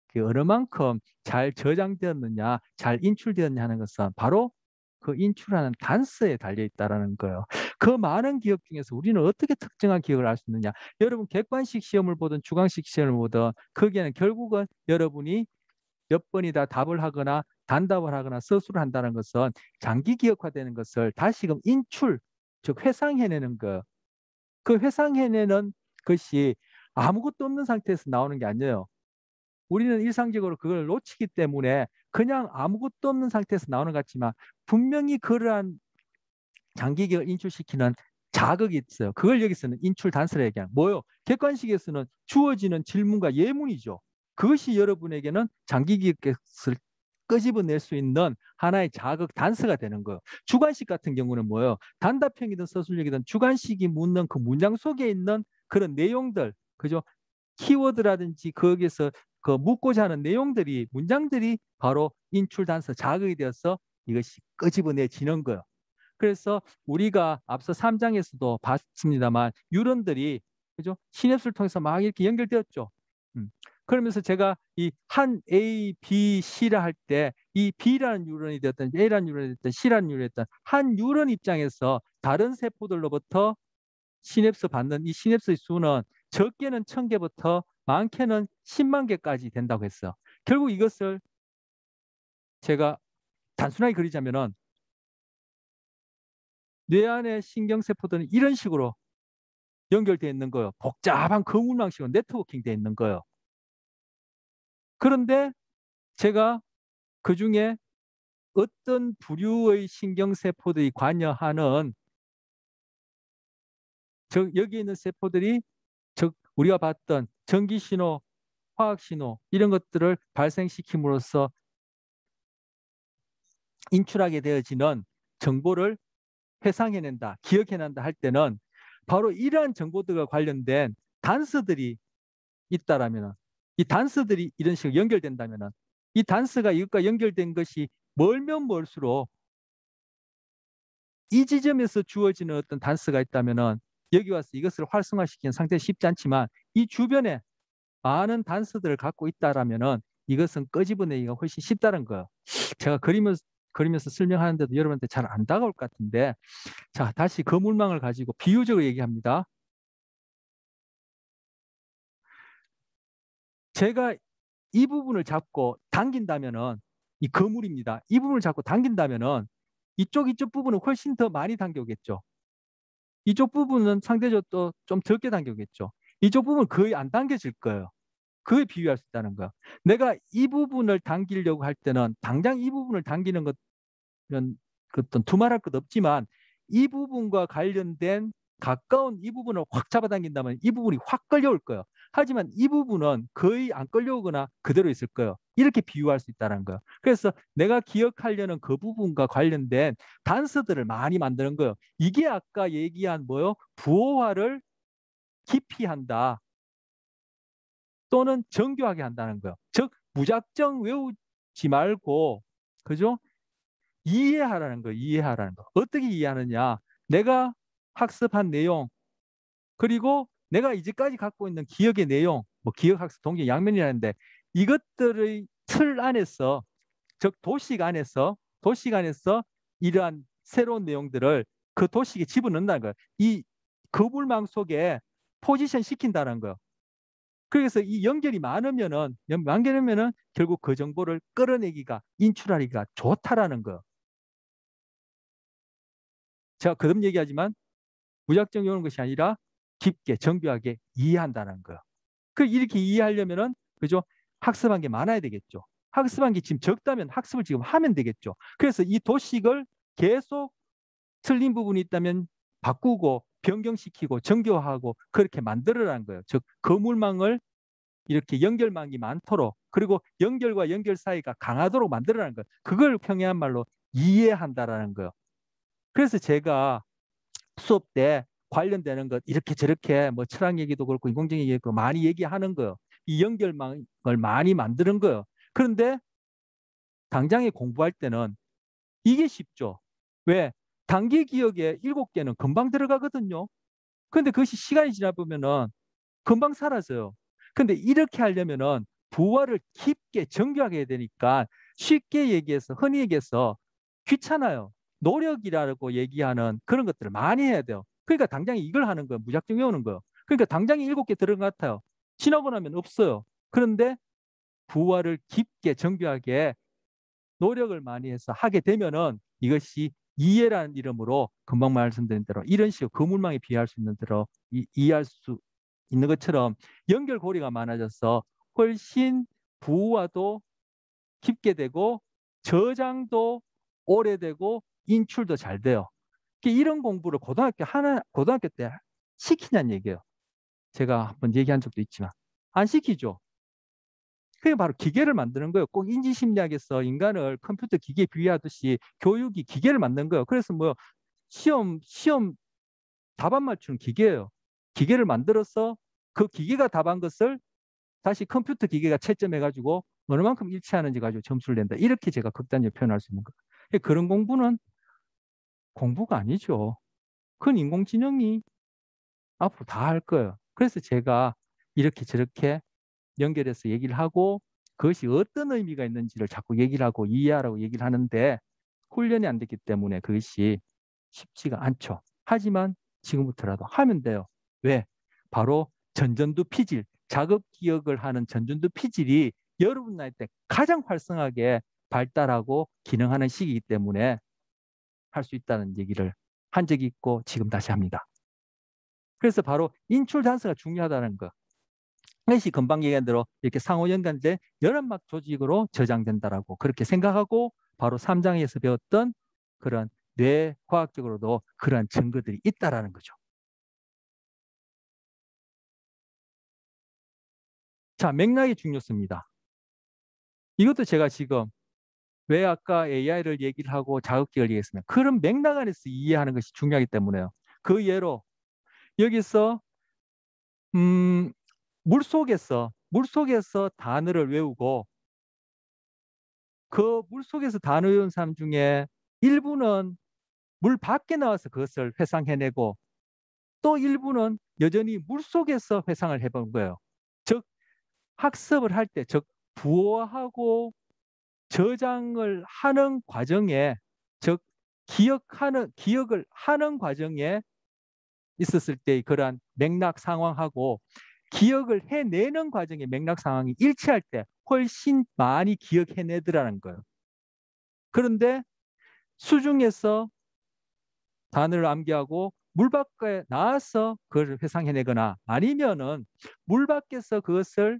그 어느 만큼 잘 저장되었느냐, 잘 인출되었느냐 하는 것은 바로 그 인출하는 단서에 달려 있다라는 거예요. 그 많은 기억 중에서 우리는 어떻게 특정한 기억을 알 수 있느냐? 여러분 객관식 시험을 보든 주관식 시험을 보든 거기에는 결국은 여러분이 몇 번이다 답을 하거나 단답을 하거나 서술을 한다는 것은 장기 기억화되는 것을 다시금 인출, 즉 회상해내는 거. 그 회상해내는 것이 아무것도 없는 상태에서 나오는 게 아니에요. 우리는 일상적으로 그걸 놓치기 때문에 그냥 아무것도 없는 상태에서 나오는 것 같지만 분명히 그러한 장기기를 인출시키는 자극이 있어요. 그걸 여기서는 인출 단서라 얘기하는 뭐요? 객관식에서는 주어지는 질문과 예문이죠. 그것이 여러분에게는 장기기억을 끄집어낼 수 있는 하나의 자극 단서가 되는 거예요. 주관식 같은 경우는 뭐예요? 단답형이든 서술형이든 주관식이 묻는 그 문장 속에 있는 그런 내용들, 그죠? 키워드라든지 거기에서 그 묻고자 하는 내용들이 문장들이 바로 인출 단서 자극이 되어서 이것이 끄집어내지는 거예요. 그래서 우리가 앞서 3장에서도 봤습니다만 뉴런들이 그죠? 시냅스를 통해서 막 이렇게 연결되었죠. 그러면서 제가 이 한 A, B, C라 할 때 이 B라는 뉴런이 되었던 A라는 뉴런이 되었던 C라는 뉴런이 되었던 한 뉴런 입장에서 다른 세포들로부터 시냅스 받는 이 시냅스의 수는 적게는 1000개부터 많게는 10만 개까지 된다고 했어요. 결국 이것을 제가 단순하게 그리자면은 뇌 안의 신경세포들은 이런 식으로 연결되어 있는 거예요. 복잡한 거물망식으로 네트워킹 되어 있는 거예요. 그런데 제가 그 중에 어떤 부류의 신경세포들이 관여하는 여기 있는 세포들이 즉 우리가 봤던 전기신호, 화학신호 이런 것들을 발생시킴으로써 인출하게 되어지는 정보를 회상해낸다, 기억해낸다 할 때는 바로 이러한 정보들과 관련된 단서들이 있다라면 이 단서들이 이런 식으로 연결된다면 이 단서가 이것과 연결된 것이 멀면 멀수록 이 지점에서 주어지는 어떤 단서가 있다면 여기 와서 이것을 활성화시키는 상태가 쉽지 않지만 이 주변에 많은 단서들을 갖고 있다라면 이것은 끄집어내기가 훨씬 쉽다는 거예요. 제가 그리면서 설명하는데도 여러분한테 잘 안 다가올 것 같은데 자 다시 거물망을 가지고 비유적으로 얘기합니다. 제가 이 부분을 잡고 당긴다면은 이 거물입니다. 이 부분을 잡고 당긴다면은 이쪽 부분은 훨씬 더 많이 당겨오겠죠. 이쪽 부분은 상대적으로 또 좀 적게 당겨오겠죠. 이쪽 부분은 거의 안 당겨질 거예요. 그에 비유할 수 있다는 거야. 내가 이 부분을 당기려고 할 때는 당장 이 부분을 당기는 것은 어떤 두말할 것 없지만 이 부분과 관련된 가까운 이 부분을 확 잡아당긴다면 이 부분이 확 끌려올 거예요. 하지만 이 부분은 거의 안 끌려오거나 그대로 있을 거예요. 이렇게 비유할 수 있다는 거예요. 그래서 내가 기억하려는 그 부분과 관련된 단서들을 많이 만드는 거예요. 이게 아까 얘기한 뭐요? 부호화를 깊이 한다. 또는 정교하게 한다는 거예요. 즉 무작정 외우지 말고 그죠? 이해하라는 거예요. 이해하라는 거. 어떻게 이해하느냐? 내가 학습한 내용 그리고 내가 이제까지 갖고 있는 기억의 내용, 뭐 기억 학습 동기 양면이라는데 이것들의 틀 안에서 즉 도식 안에서 이러한 새로운 내용들을 그 도식에 집어넣는다는 거예요. 이 거물망 속에 포지션 시킨다는 거예요. 그래서 이 연결이 많으면은 결국 그 정보를 끌어내기가 인출하기가 좋다라는 거예요. 제가 거듭 얘기하지만 무작정 외우는 것이 아니라 깊게 정교하게 이해한다는 거예요. 그 이렇게 이해하려면은 그죠? 학습한 게 많아야 되겠죠. 학습한 게 지금 적다면 학습을 지금 하면 되겠죠. 그래서 이 도식을 계속 틀린 부분이 있다면 바꾸고 변경시키고 정교하고 그렇게 만들어라는 거예요. 즉 거물망을 이렇게 연결망이 많도록 그리고 연결과 연결 사이가 강하도록 만들어라는 거예요. 그걸 평행한 말로 이해한다라는 거예요. 그래서 제가 수업 때 관련되는 것 이렇게 저렇게 뭐 철학 얘기도 그렇고 인공지능 얘기도 많이 얘기하는 거예요. 이 연결망을 많이 만드는 거예요. 그런데 당장에 공부할 때는 이게 쉽죠. 왜? 단기 기억에 7개는 금방 들어가거든요. 근데 그것이 시간이 지나 보면은 금방 사라져요. 근데 이렇게 하려면은 부화를 깊게 정교하게 해야 되니까 쉽게 얘기해서 흔히 얘기해서 귀찮아요. 노력이라고 얘기하는 그런 것들을 많이 해야 돼요. 그러니까 당장에 이걸 하는 거예요. 무작정 외우는 거예요. 그러니까 당장에 7개 들은 것 같아요. 지나고 나면 없어요. 그런데 부화를 깊게 정교하게 노력을 많이 해서 하게 되면은 이것이 이해라는 이름으로 금방 말씀드린 대로 이런 식으로 그물망에 비할 수 있는 대로 이해할 수 있는 것처럼 연결고리가 많아져서 훨씬 부호화도 깊게 되고 저장도 오래되고 인출도 잘 돼요. 이런 공부를 고등학교 때 시키냐는 얘기예요. 제가 한번 얘기한 적도 있지만 안 시키죠. 그게 바로 기계를 만드는 거예요. 꼭 인지심리학에서 인간을 컴퓨터 기계에 비유하듯이 교육이 기계를 만든 거예요. 그래서 뭐 시험 답안 맞추는 기계예요. 기계를 만들어서 그 기계가 답한 것을 다시 컴퓨터 기계가 채점해가지고 어느 만큼 일치하는지 가지고 점수를 낸다. 이렇게 제가 극단적으로 표현할 수 있는 거예요. 그런 공부는 공부가 아니죠. 그건 인공지능이 앞으로 다 할 거예요. 그래서 제가 이렇게 저렇게 연결해서 얘기를 하고 그것이 어떤 의미가 있는지를 자꾸 얘기를 하고 이해하라고 얘기를 하는데 훈련이 안 됐기 때문에 그것이 쉽지가 않죠. 하지만 지금부터라도 하면 돼요. 왜? 바로 전전두 피질, 자급 기억을 하는 전전두 피질이 여러분 나이 때 가장 활성하게 발달하고 기능하는 시기이기 때문에 할 수 있다는 얘기를 한 적이 있고 지금 다시 합니다. 그래서 바로 인출 단서가 중요하다는 거. 이것이 금방 얘기한 대로 이렇게 상호 연관된 연합막 조직으로 저장된다라고 그렇게 생각하고 바로 3장에서 배웠던 그런 뇌과학적으로도 그러한 증거들이 있다라는 거죠. 자, 맥락이 중요습니다. 이것도 제가 지금 왜 아까 AI를 얘기를 하고 자극기를 얘기했으면 그런 맥락 안에서 이해하는 것이 중요하기 때문에요. 그 예로 여기서 음, 물속에서 단어를 외우고 그 물속에서 단어 외운 사람 중에 일부는 물 밖에 나와서 그것을 회상해내고 또 일부는 여전히 물속에서 회상을 해본 거예요. 즉 학습을 할 때, 즉 부호하고 저장을 하는 과정에, 즉 기억을 하는 과정에 있었을 때의 그러한 맥락 상황하고 기억을 해내는 과정의 맥락 상황이 일치할 때 훨씬 많이 기억해내더라는 거예요. 그런데 수중에서 단어를 암기하고 물 밖에 나와서 그걸 회상해내거나 아니면은 물 밖에서 그것을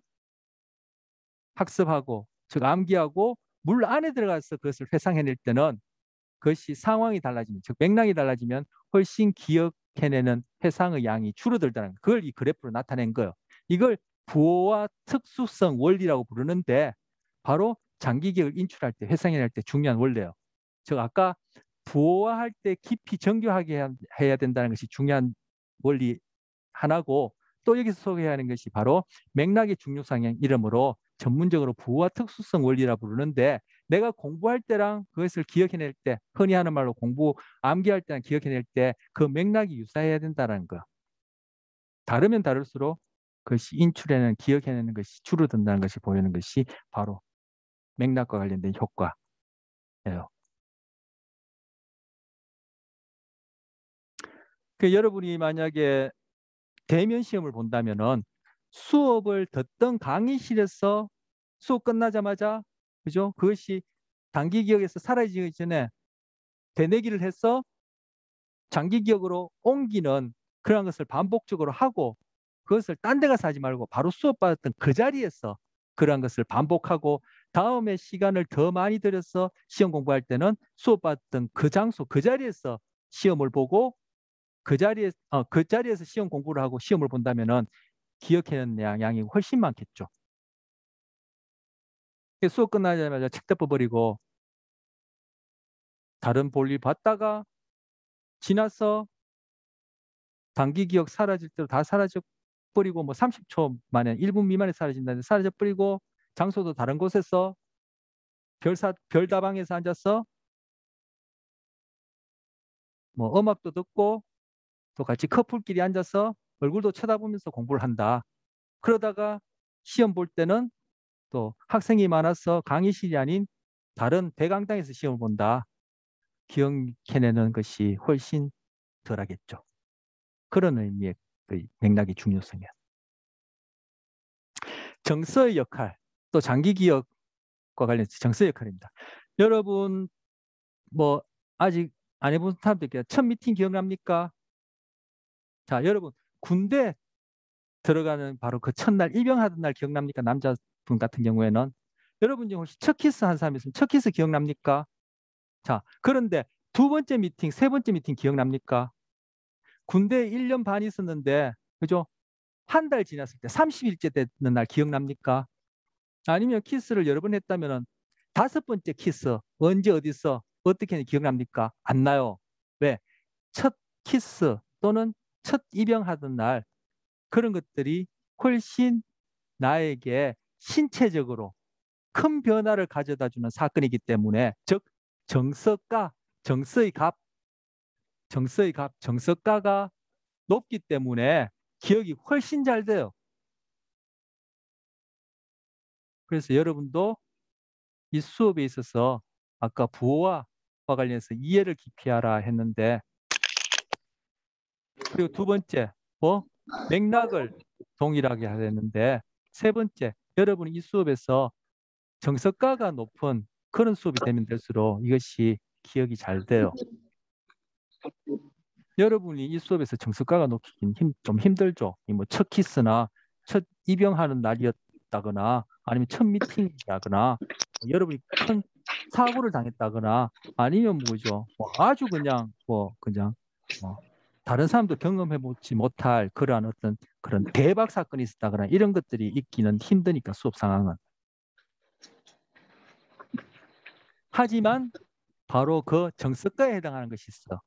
학습하고 즉 암기하고 물 안에 들어가서 그것을 회상해낼 때는 그것이 상황이 달라지면 즉 맥락이 달라지면 훨씬 기억해내는 회상의 양이 줄어들다는 그걸 이 그래프로 나타낸 거예요. 이걸 부호와 특수성 원리라고 부르는데 바로 장기 기억을 인출할 때 회상해낼 때 중요한 원리예요. 즉 아까 부호화할 때 깊이 정교하게 해야 된다는 것이 중요한 원리 하나고 또 여기서 소개하는 것이 바로 맥락의 중요성의 이름으로 전문적으로 부호화 특수성 원리라 부르는데 내가 공부할 때랑 그것을 기억해낼 때 흔히 하는 말로 공부 암기할 때랑 기억해낼 때 그 맥락이 유사해야 된다는 거. 다르면 다를수록 그것이 인출해내는 기억해내는 것이 줄어든다는 것이 보이는 것이 바로 맥락과 관련된 효과예요. 여러분이 만약에 대면 시험을 본다면은 수업을 듣던 강의실에서 수업 끝나자마자 그죠? 그것이 단기 기억에서 사라지기 전에 되뇌기를 해서 장기 기억으로 옮기는 그런 것을 반복적으로 하고 그것을 딴 데 가서 하지 말고 바로 수업 받았던 그 자리에서 그러한 것을 반복하고 다음에 시간을 더 많이 들여서 시험 공부할 때는 수업 받았던 그 장소 그 자리에서 시험을 보고 그 자리에서 시험 공부를 하고 시험을 본다면은 기억해낸 양이 훨씬 많겠죠. 수업 끝나자마자 책 덮어버리고 다른 볼일 봤다가 지나서 단기 기억 사라질 대로 다 사라져 버리고 뭐 30초 만에 1분 미만에 사라진다는데 사라져 버리고 장소도 다른 곳에서 별다방에서 앉아서 뭐 음악도 듣고 또 같이 커플끼리 앉아서 얼굴도 쳐다보면서 공부를 한다. 그러다가 시험 볼 때는 또 학생이 많아서 강의실이 아닌 다른 대강당에서 시험을 본다. 기억해내는 것이 훨씬 덜하겠죠. 그런 의미의 그 맥락의 중요성이야. 정서의 역할, 또 장기 기억과 관련해서 정서의 역할입니다. 여러분 뭐 아직 안 해본 사람도 있겠다. 첫 미팅 기억납니까? 자, 여러분 군대 들어가는 바로 그 첫날 입영하던 날 기억납니까? 남자분 같은 경우에는 여러분 중 혹시 첫 키스 한 사람 있으면 첫 키스 기억납니까? 자, 그런데 두 번째 미팅, 세 번째 미팅 기억납니까? 군대에 1년 반 있었는데 그죠? 한 달 지났을 때 30일째 되는 날 기억납니까? 아니면 키스를 여러 번 했다면 다섯 번째 키스 언제 어디서 어떻게 했는지 기억납니까? 안 나요. 왜? 첫 키스 또는 첫 입영하던 날 그런 것들이 훨씬 나에게 신체적으로 큰 변화를 가져다주는 사건이기 때문에 즉 정서가 정서의 값 정서가가 높기 때문에 기억이 훨씬 잘 돼요. 그래서 여러분도 이 수업에 있어서 아까 부호와 관련해서 이해를 깊이 하라 했는데 그리고 두 번째 뭐 맥락을 동일하게 하랬는데 세 번째 여러분이 이 수업에서 정석가가 높은 그런 수업이 되면 될수록 이것이 기억이 잘 돼요. 여러분이 이 수업에서 정석가가 높이긴 좀 힘들죠. 뭐 첫 키스나 첫 입영하는 날이었다거나 아니면 첫 미팅이라거나 여러분이 큰 사고를 당했다거나 아니면 뭐죠. 아주 그냥 뭐 다른 사람도 경험해보지 못할 그러한 어떤 그런 대박 사건이 있었다거나 이런 것들이 있기는 힘드니까 수업 상황은. 하지만 바로 그 정석가에 해당하는 것이 있어.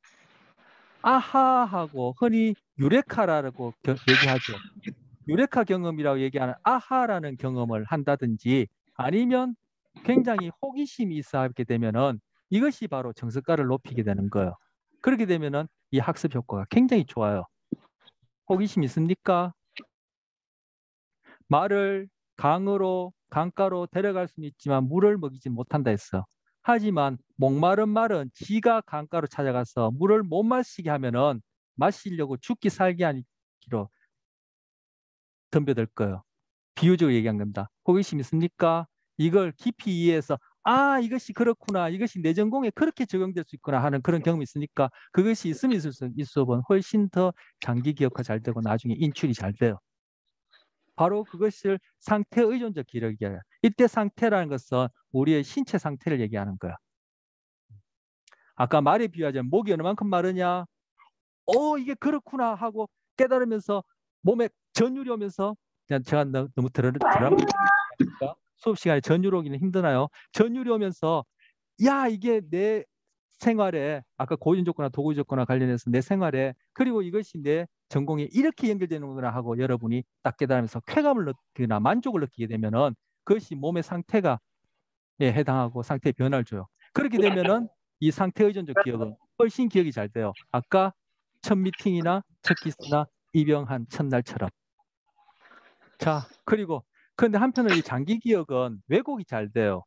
아하하고 흔히 유레카라고 얘기하죠. 유레카 경험이라고 얘기하는 아하라는 경험을 한다든지 아니면 굉장히 호기심이 있어 하게 되면은 이것이 바로 정석가를 높이게 되는 거예요. 그렇게 되면은 이 학습 효과가 굉장히 좋아요. 호기심 있습니까? 말을 강가로 데려갈 수는 있지만 물을 먹이지 못한다 했어. 하지만 목마른 말은 지가 강가로 찾아가서 물을 못 마시게 하면은 마시려고 죽기 살기 아니기로 덤벼들 거예요. 비유적으로 얘기한 겁니다. 호기심 있습니까? 이걸 깊이 이해해서 이것이 그렇구나. 이것이 내 전공에 그렇게 적용될 수 있구나 하는 그런 경험이 있으니까 그것이 있으면 있을수록 이 수업은 훨씬 더 장기 기억화 잘 되고 나중에 인출이 잘 돼요. 바로 그것을 상태 의존적 기억이에요. 이때 상태라는 것은 우리의 신체 상태를 얘기하는 거야. 아까 말에 비유하자면 목이 어느 만큼 마르냐? 이게 그렇구나 하고 깨달으면서 몸에 전율이 오면서, 그냥 제가 너무 드라마니까 수업 시간에 전율 오기는 힘드나요? 전율이 오면서 야, 이게 내 생활에, 아까 고유인 조건이나 도구인 조건과 관련해서 내 생활에, 그리고 이것이 내 전공에 이렇게 연결되는구나 하고 여러분이 딱 깨달으면서 쾌감을 느끼거나 만족을 느끼게 되면은 그것이 몸의 상태가 해당하고 상태의 변화를 줘요. 그렇게 되면은 이 상태 의존적 기억은 훨씬 기억이 잘 돼요. 아까 첫 미팅이나 첫 키스나 입영한 첫날처럼. 자, 그리고 그런데 한편으로 이 장기 기억은 왜곡이 잘 돼요.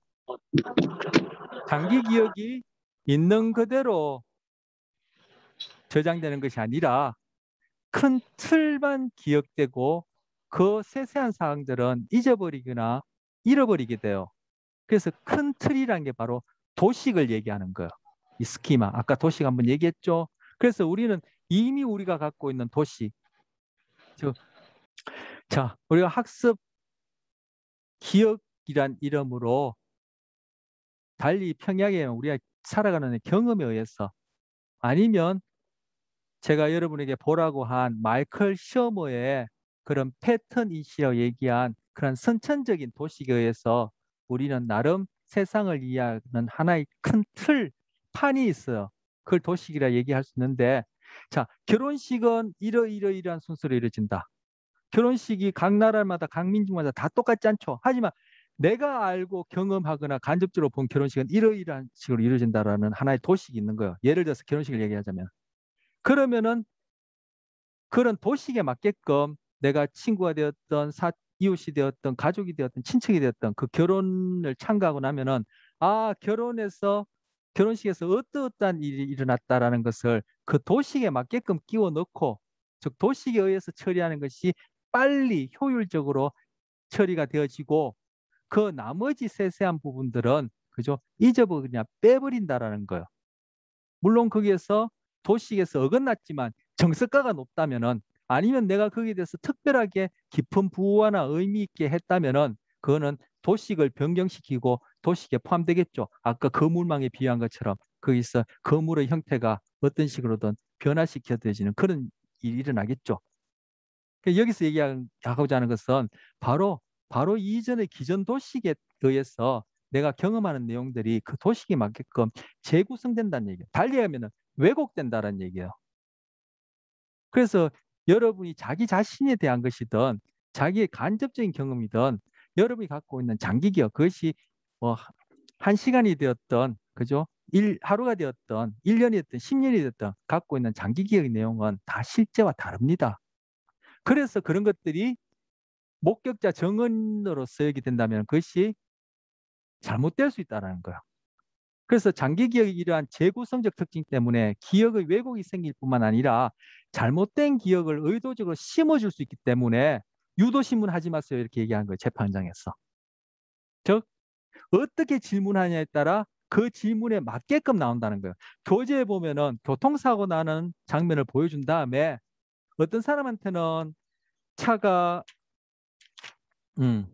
장기 기억이 있는 그대로 저장되는 것이 아니라 큰 틀만 기억되고 그 세세한 사항들은 잊어버리거나 잃어버리게 돼요. 그래서 큰 틀이라는 게 바로 도식을 얘기하는 거예요. 이 스키마. 아까 도식 한번 얘기했죠. 그래서 우리는 이미 우리가 갖고 있는 도식. 자, 우리가 학습 기억이란 이름으로 달리 평양에 우리가 살아가는 경험에 의해서, 아니면 제가 여러분에게 보라고 한 마이클 셔머의 그런 패턴 인식이라고 얘기한 그런 선천적인 도식에 의해서 우리는 나름 세상을 이해하는 하나의 큰 틀, 판이 있어요. 그걸 도식이라 얘기할 수 있는데, 자, 결혼식은 이러이러이러한 순서로 이루어진다. 결혼식이 각 나라마다 각 민족마다 다 똑같지 않죠. 하지만 내가 알고 경험하거나 간접적으로 본 결혼식은 이러이러한 식으로 이루어진다라는 하나의 도식이 있는 거예요. 예를 들어서 결혼식을 얘기하자면, 그러면은 그런 도식에 맞게끔 내가 친구가 되었던 이웃이 되었던 가족이 되었던 친척이 되었던 그 결혼을 참가하고 나면은, 결혼식에서 어떠한 일이 일어났다라는 것을 그 도식에 맞게끔 끼워 넣고, 즉 도식에 의해서 처리하는 것이 빨리 효율적으로 처리가 되어지고, 그 나머지 세세한 부분들은 그죠, 잊어버리냐 빼버린다라는 거예요. 물론 거기에서 도식에서 어긋났지만 정석가가 높다면은, 아니면 내가 거기에 대해서 특별하게 깊은 부호나 의미 있게 했다면은 그거는 도식을 변경시키고 도식에 포함되겠죠. 아까 거물망에 비유한 것처럼 거기서 거물의 형태가 어떤 식으로든 변화시켜져지는 그런 일이 일어나겠죠. 여기서 얘기하고자 하는 것은 바로 이전의 기존 도식에 의해서 내가 경험하는 내용들이 그 도식에 맞게끔 재구성된다는 얘기예요. 달리 하면 왜곡된다는 얘기예요. 그래서 여러분이 자기 자신에 대한 것이든 자기의 간접적인 경험이든 여러분이 갖고 있는 장기 기억, 그것이 뭐 1시간이 되었던 그죠? 하루가 되었던 1년이 됐든 10년이 됐든 갖고 있는 장기 기억의 내용은 다 실제와 다릅니다. 그래서 그런 것들이 목격자 정언으로 쓰이게 된다면 그것이 잘못될 수 있다는 거야. 그래서 장기 기억이 이러한 재구성적 특징 때문에 기억의 왜곡이 생길 뿐만 아니라 잘못된 기억을 의도적으로 심어줄 수 있기 때문에 유도신문 하지 마세요 이렇게 얘기한 거예요. 재판장에서. 즉 어떻게 질문하냐에 따라 그 질문에 맞게끔 나온다는 거예요. 교재에 보면은 교통사고 나는 장면을 보여준 다음에 어떤 사람한테는 차가 음,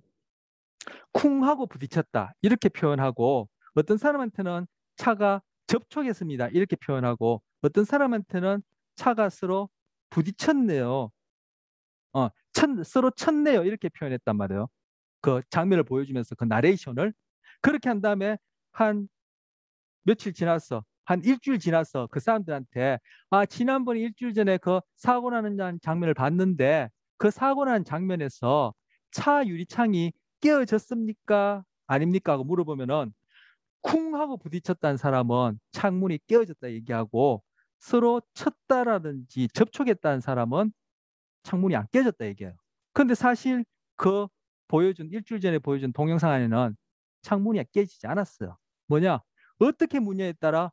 쿵 하고 부딪혔다 이렇게 표현하고, 어떤 사람한테는 차가 접촉했습니다 이렇게 표현하고, 어떤 사람한테는 차가 서로 부딪혔네요, 서로 쳤네요 이렇게 표현했단 말이에요. 그 장면을 보여주면서 그 나레이션을 그렇게 한 다음에 한 며칠 지났어, 한 일주일 지났어, 그 사람들한테 지난번에 일주일 전에 그 사고 나는 장면을 봤는데 그 사고 나는 장면에서 차 유리창이 깨어졌습니까 아닙니까 하고 물어보면은 쿵 하고 부딪혔다는 사람은 창문이 깨어졌다 얘기하고, 서로 쳤다라든지 접촉했다는 사람은 창문이 안 깨졌다 얘기해요. 근데 사실 그 일주일 전에 보여준 동영상 안에는 창문이 깨지지 않았어요. 뭐냐? 어떻게 묻냐에 따라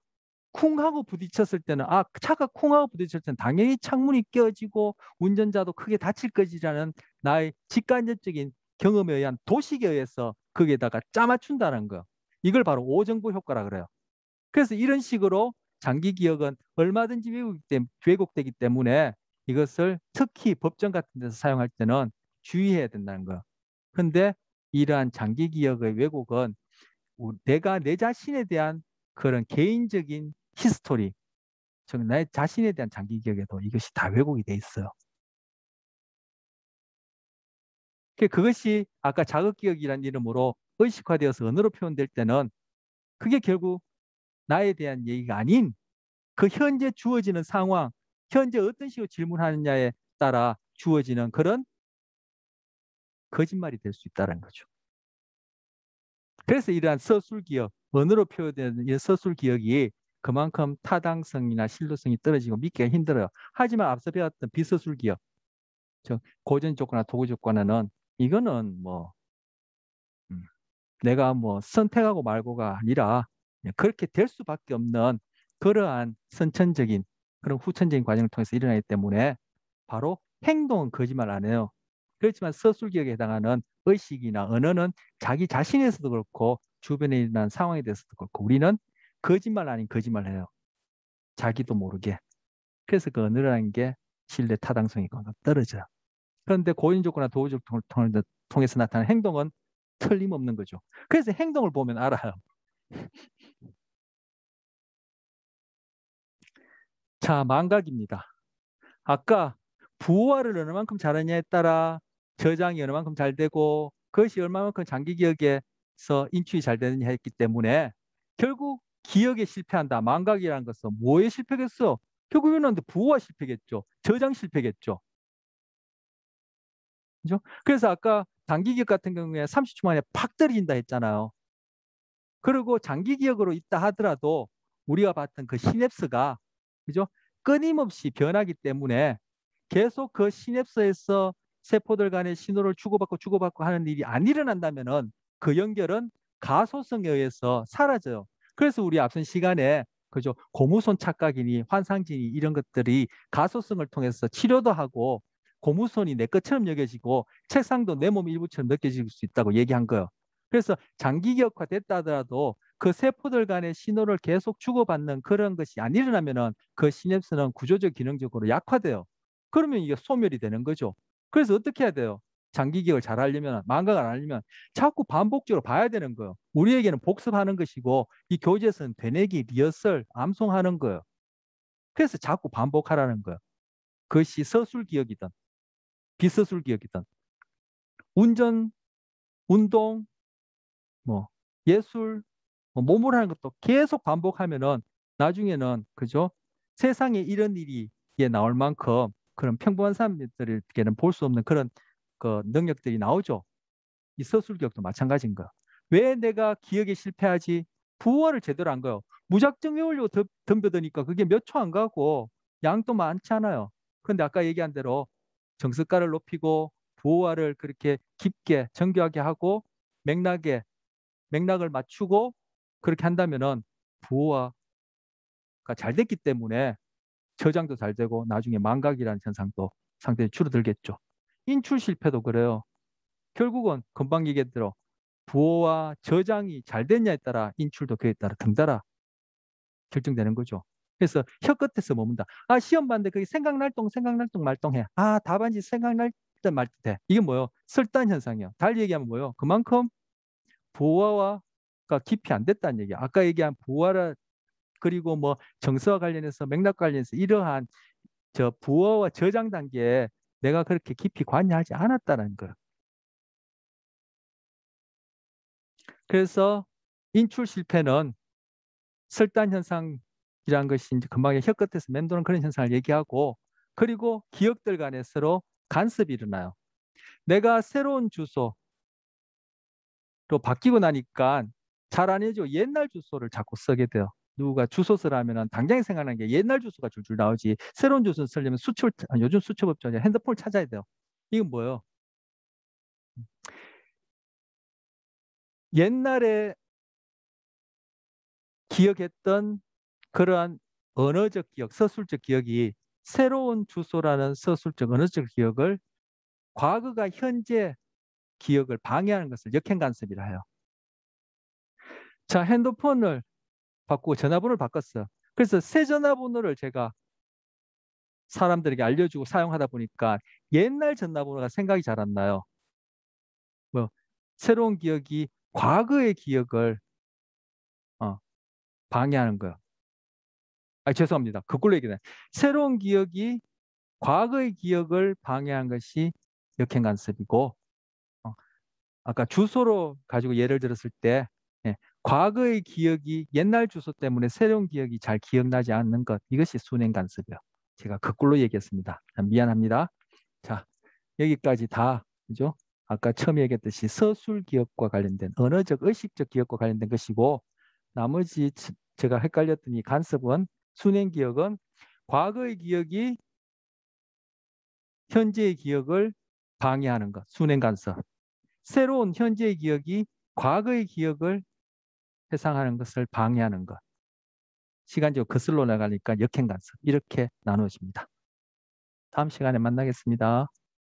쿵 하고 부딪혔을 때는 차가 쿵 하고 부딪혔을 때는 당연히 창문이 깨어지고 운전자도 크게 다칠 것이라는 나의 직간접적인 경험에 의한 도식에 의해서 거기에다가 짜맞춘다는 거. 이걸 바로 오정부 효과라 그래요. 그래서 이런 식으로 장기 기억은 얼마든지 왜곡되기 때문에 이것을 특히 법정 같은 데서 사용할 때는 주의해야 된다는 거예요. 근데 이러한 장기 기억의 왜곡은 내가 내 자신에 대한 그런 개인적인 히스토리, 즉 내 자신에 대한 장기 기억에도 이것이 다 왜곡이 돼 있어요. 그것이 아까 자극기억이라는 이름으로 의식화되어서 언어로 표현될 때는 그게 결국 나에 대한 얘기가 아닌 그 현재 주어지는 상황, 현재 어떤 식으로 질문하느냐에 따라 주어지는 그런 거짓말이 될 수 있다는 거죠. 그래서 이러한 서술기억, 언어로 표현되는 이 서술기억이 그만큼 타당성이나 신뢰성이 떨어지고 믿기가 힘들어요. 하지만 앞서 배웠던 비서술기억, 즉 고전 조건이나 도구 조건은 이거는 뭐 내가 뭐 선택하고 말고가 아니라 그렇게 될 수밖에 없는 그러한 선천적인 그런 후천적인 과정을 통해서 일어나기 때문에 바로 행동은 거짓말 안 해요. 그렇지만 서술기억에 해당하는 의식이나 언어는 자기 자신에서도 그렇고 주변에 일어난 상황에 대해서도 그렇고 우리는 거짓말 아닌 거짓말을 해요. 자기도 모르게. 그래서 그 언어라는 게 신뢰 타당성이 떨어져요. 그런데 고인 조건이나 도구 조건을 통해서 나타나는 행동은 틀림없는 거죠. 그래서 행동을 보면 알아요. 자, 망각입니다. 아까 부호화를 얼마만큼 잘하냐에 따라 저장이 얼마만큼 잘 되고 그것이 얼마만큼 장기 기억에서 인출이 잘 되느냐 했기 때문에 결국 기억에 실패한다. 망각이라는 것은 뭐에 실패겠어? 결국에는 부호화 실패겠죠. 저장 실패겠죠. 그죠? 그래서 아까 단기 기억 같은 경우에 30초 만에 팍 떨어진다 했잖아요. 그리고 장기 기억으로 있다 하더라도 우리가 봤던 그 시냅스가 그죠? 끊임없이 변하기 때문에 계속 그 시냅스에서 세포들 간의 신호를 주고받고 하는 일이 안 일어난다면은 그 연결은 가소성에 의해서 사라져요. 그래서 우리 앞선 시간에 그죠? 고무손 착각이니 환상진이 이런 것들이 가소성을 통해서 치료도 하고 고무손이 내 것처럼 여겨지고 책상도 내 몸 일부처럼 느껴질 수 있다고 얘기한 거예요. 그래서 장기 기억화 됐다 하더라도 그 세포들 간의 신호를 계속 주고받는 그런 것이 안 일어나면은 그 시냅스는 구조적 기능적으로 약화돼요. 그러면 이게 소멸이 되는 거죠. 그래서 어떻게 해야 돼요? 장기 기억을 잘 하려면 망각을 안 하려면 자꾸 반복적으로 봐야 되는 거예요. 우리에게는 복습하는 것이고 이 교재에서는 되뇌기, 리허설, 암송하는 거예요. 그래서 자꾸 반복하라는 거예요. 그것이 서술 기억이든 비서술 기억이든 운전, 운동, 뭐 예술, 뭐 몸으로 하는 것도 계속 반복하면은 나중에는 그죠? 세상에 이런 일이 나올 만큼 그런 평범한 사람들에게는 볼 수 없는 그런 그 능력들이 나오죠. 이 서술기억도 마찬가지인 거야. 왜 내가 기억에 실패하지? 부호를 제대로 안 가요. 무작정 외우려고 덤벼드니까 그게 몇 초 안 가고 양도 많지 않아요. 그런데 아까 얘기한 대로 정석가를 높이고 부호화를 그렇게 깊게 정교하게 하고 맥락에 맥락을 맞추고 그렇게 한다면은 부호화가 잘 됐기 때문에 저장도 잘 되고 나중에 망각이라는 현상도 상당히 줄어들겠죠. 인출 실패도 그래요. 결국은 금방 얘기한 대로 부호와 저장이 잘 됐냐에 따라 인출도 그에 따라 등달아 결정되는 거죠. 그래서 혀 끝에서 머문다. 아, 시험 봤는데 그게 생각날 동 말동해. 아, 답안지 생각날 때 말 때. 이게 뭐요? 설단 현상이요. 달리 얘기하면 뭐요? 그만큼 부호화가 깊이 안 됐다는 얘기야. 아까 얘기한 부호화 그리고 뭐 정서와 관련해서 맥락 관련해서 이러한 저 부호와 저장 단계에 내가 그렇게 깊이 관여하지 않았다는 거예요. 그래서 인출 실패는 설단 현상이란 것이 이제 금방 혀끝에서 맴도는 그런 현상을 얘기하고 그리고 기억들 간에 서로 간섭이 일어나요. 내가 새로운 주소로 바뀌고 나니까 잘 안 해줘. 옛날 주소를 자꾸 쓰게 돼요. 누가 주소 쓰라면 당장에 생각나는 게 옛날 주소가 줄줄 나오지. 새로운 주소 쓰려면 요즘 수첩업체 핸드폰을 찾아야 돼요. 이건 뭐예요? 옛날에 기억했던 그러한 언어적 기억, 서술적 기억이 새로운 주소라는 서술적 언어적 기억을 과거가 현재 기억을 방해하는 것을 역행간섭이라 해요. 자, 핸드폰을 바꾸고 전화번호를 바꿨어요. 그래서 새 전화번호를 제가 사람들에게 알려주고 사용하다 보니까 옛날 전화번호가 생각이 잘 안 나요. 뭐 새로운 기억이 과거의 기억을 방해하는 거예요. 죄송합니다. 거꾸로 얘기해. 새로운 기억이 과거의 기억을 방해한 것이 역행간섭이고, 아까 주소로 가지고 예를 들었을 때, 예, 과거의 기억이 옛날 주소 때문에 새로운 기억이 잘 기억나지 않는 것, 이것이 순행간섭이에요. 제가 거꾸로 얘기했습니다. 미안합니다. 자, 여기까지 다, 그죠? 아까 처음에 얘기했듯이 서술 기억과 관련된 언어적, 의식적 기억과 관련된 것이고, 나머지 제가 헷갈렸던 이 간섭은, 순행 기억은 과거의 기억이 현재의 기억을 방해하는 것, 순행 간섭. 새로운 현재의 기억이 과거의 기억을 회상하는 것을 방해하는 것. 시간적으로 거슬러 나가니까 역행 간섭. 이렇게 나누어집니다. 다음 시간에 만나겠습니다.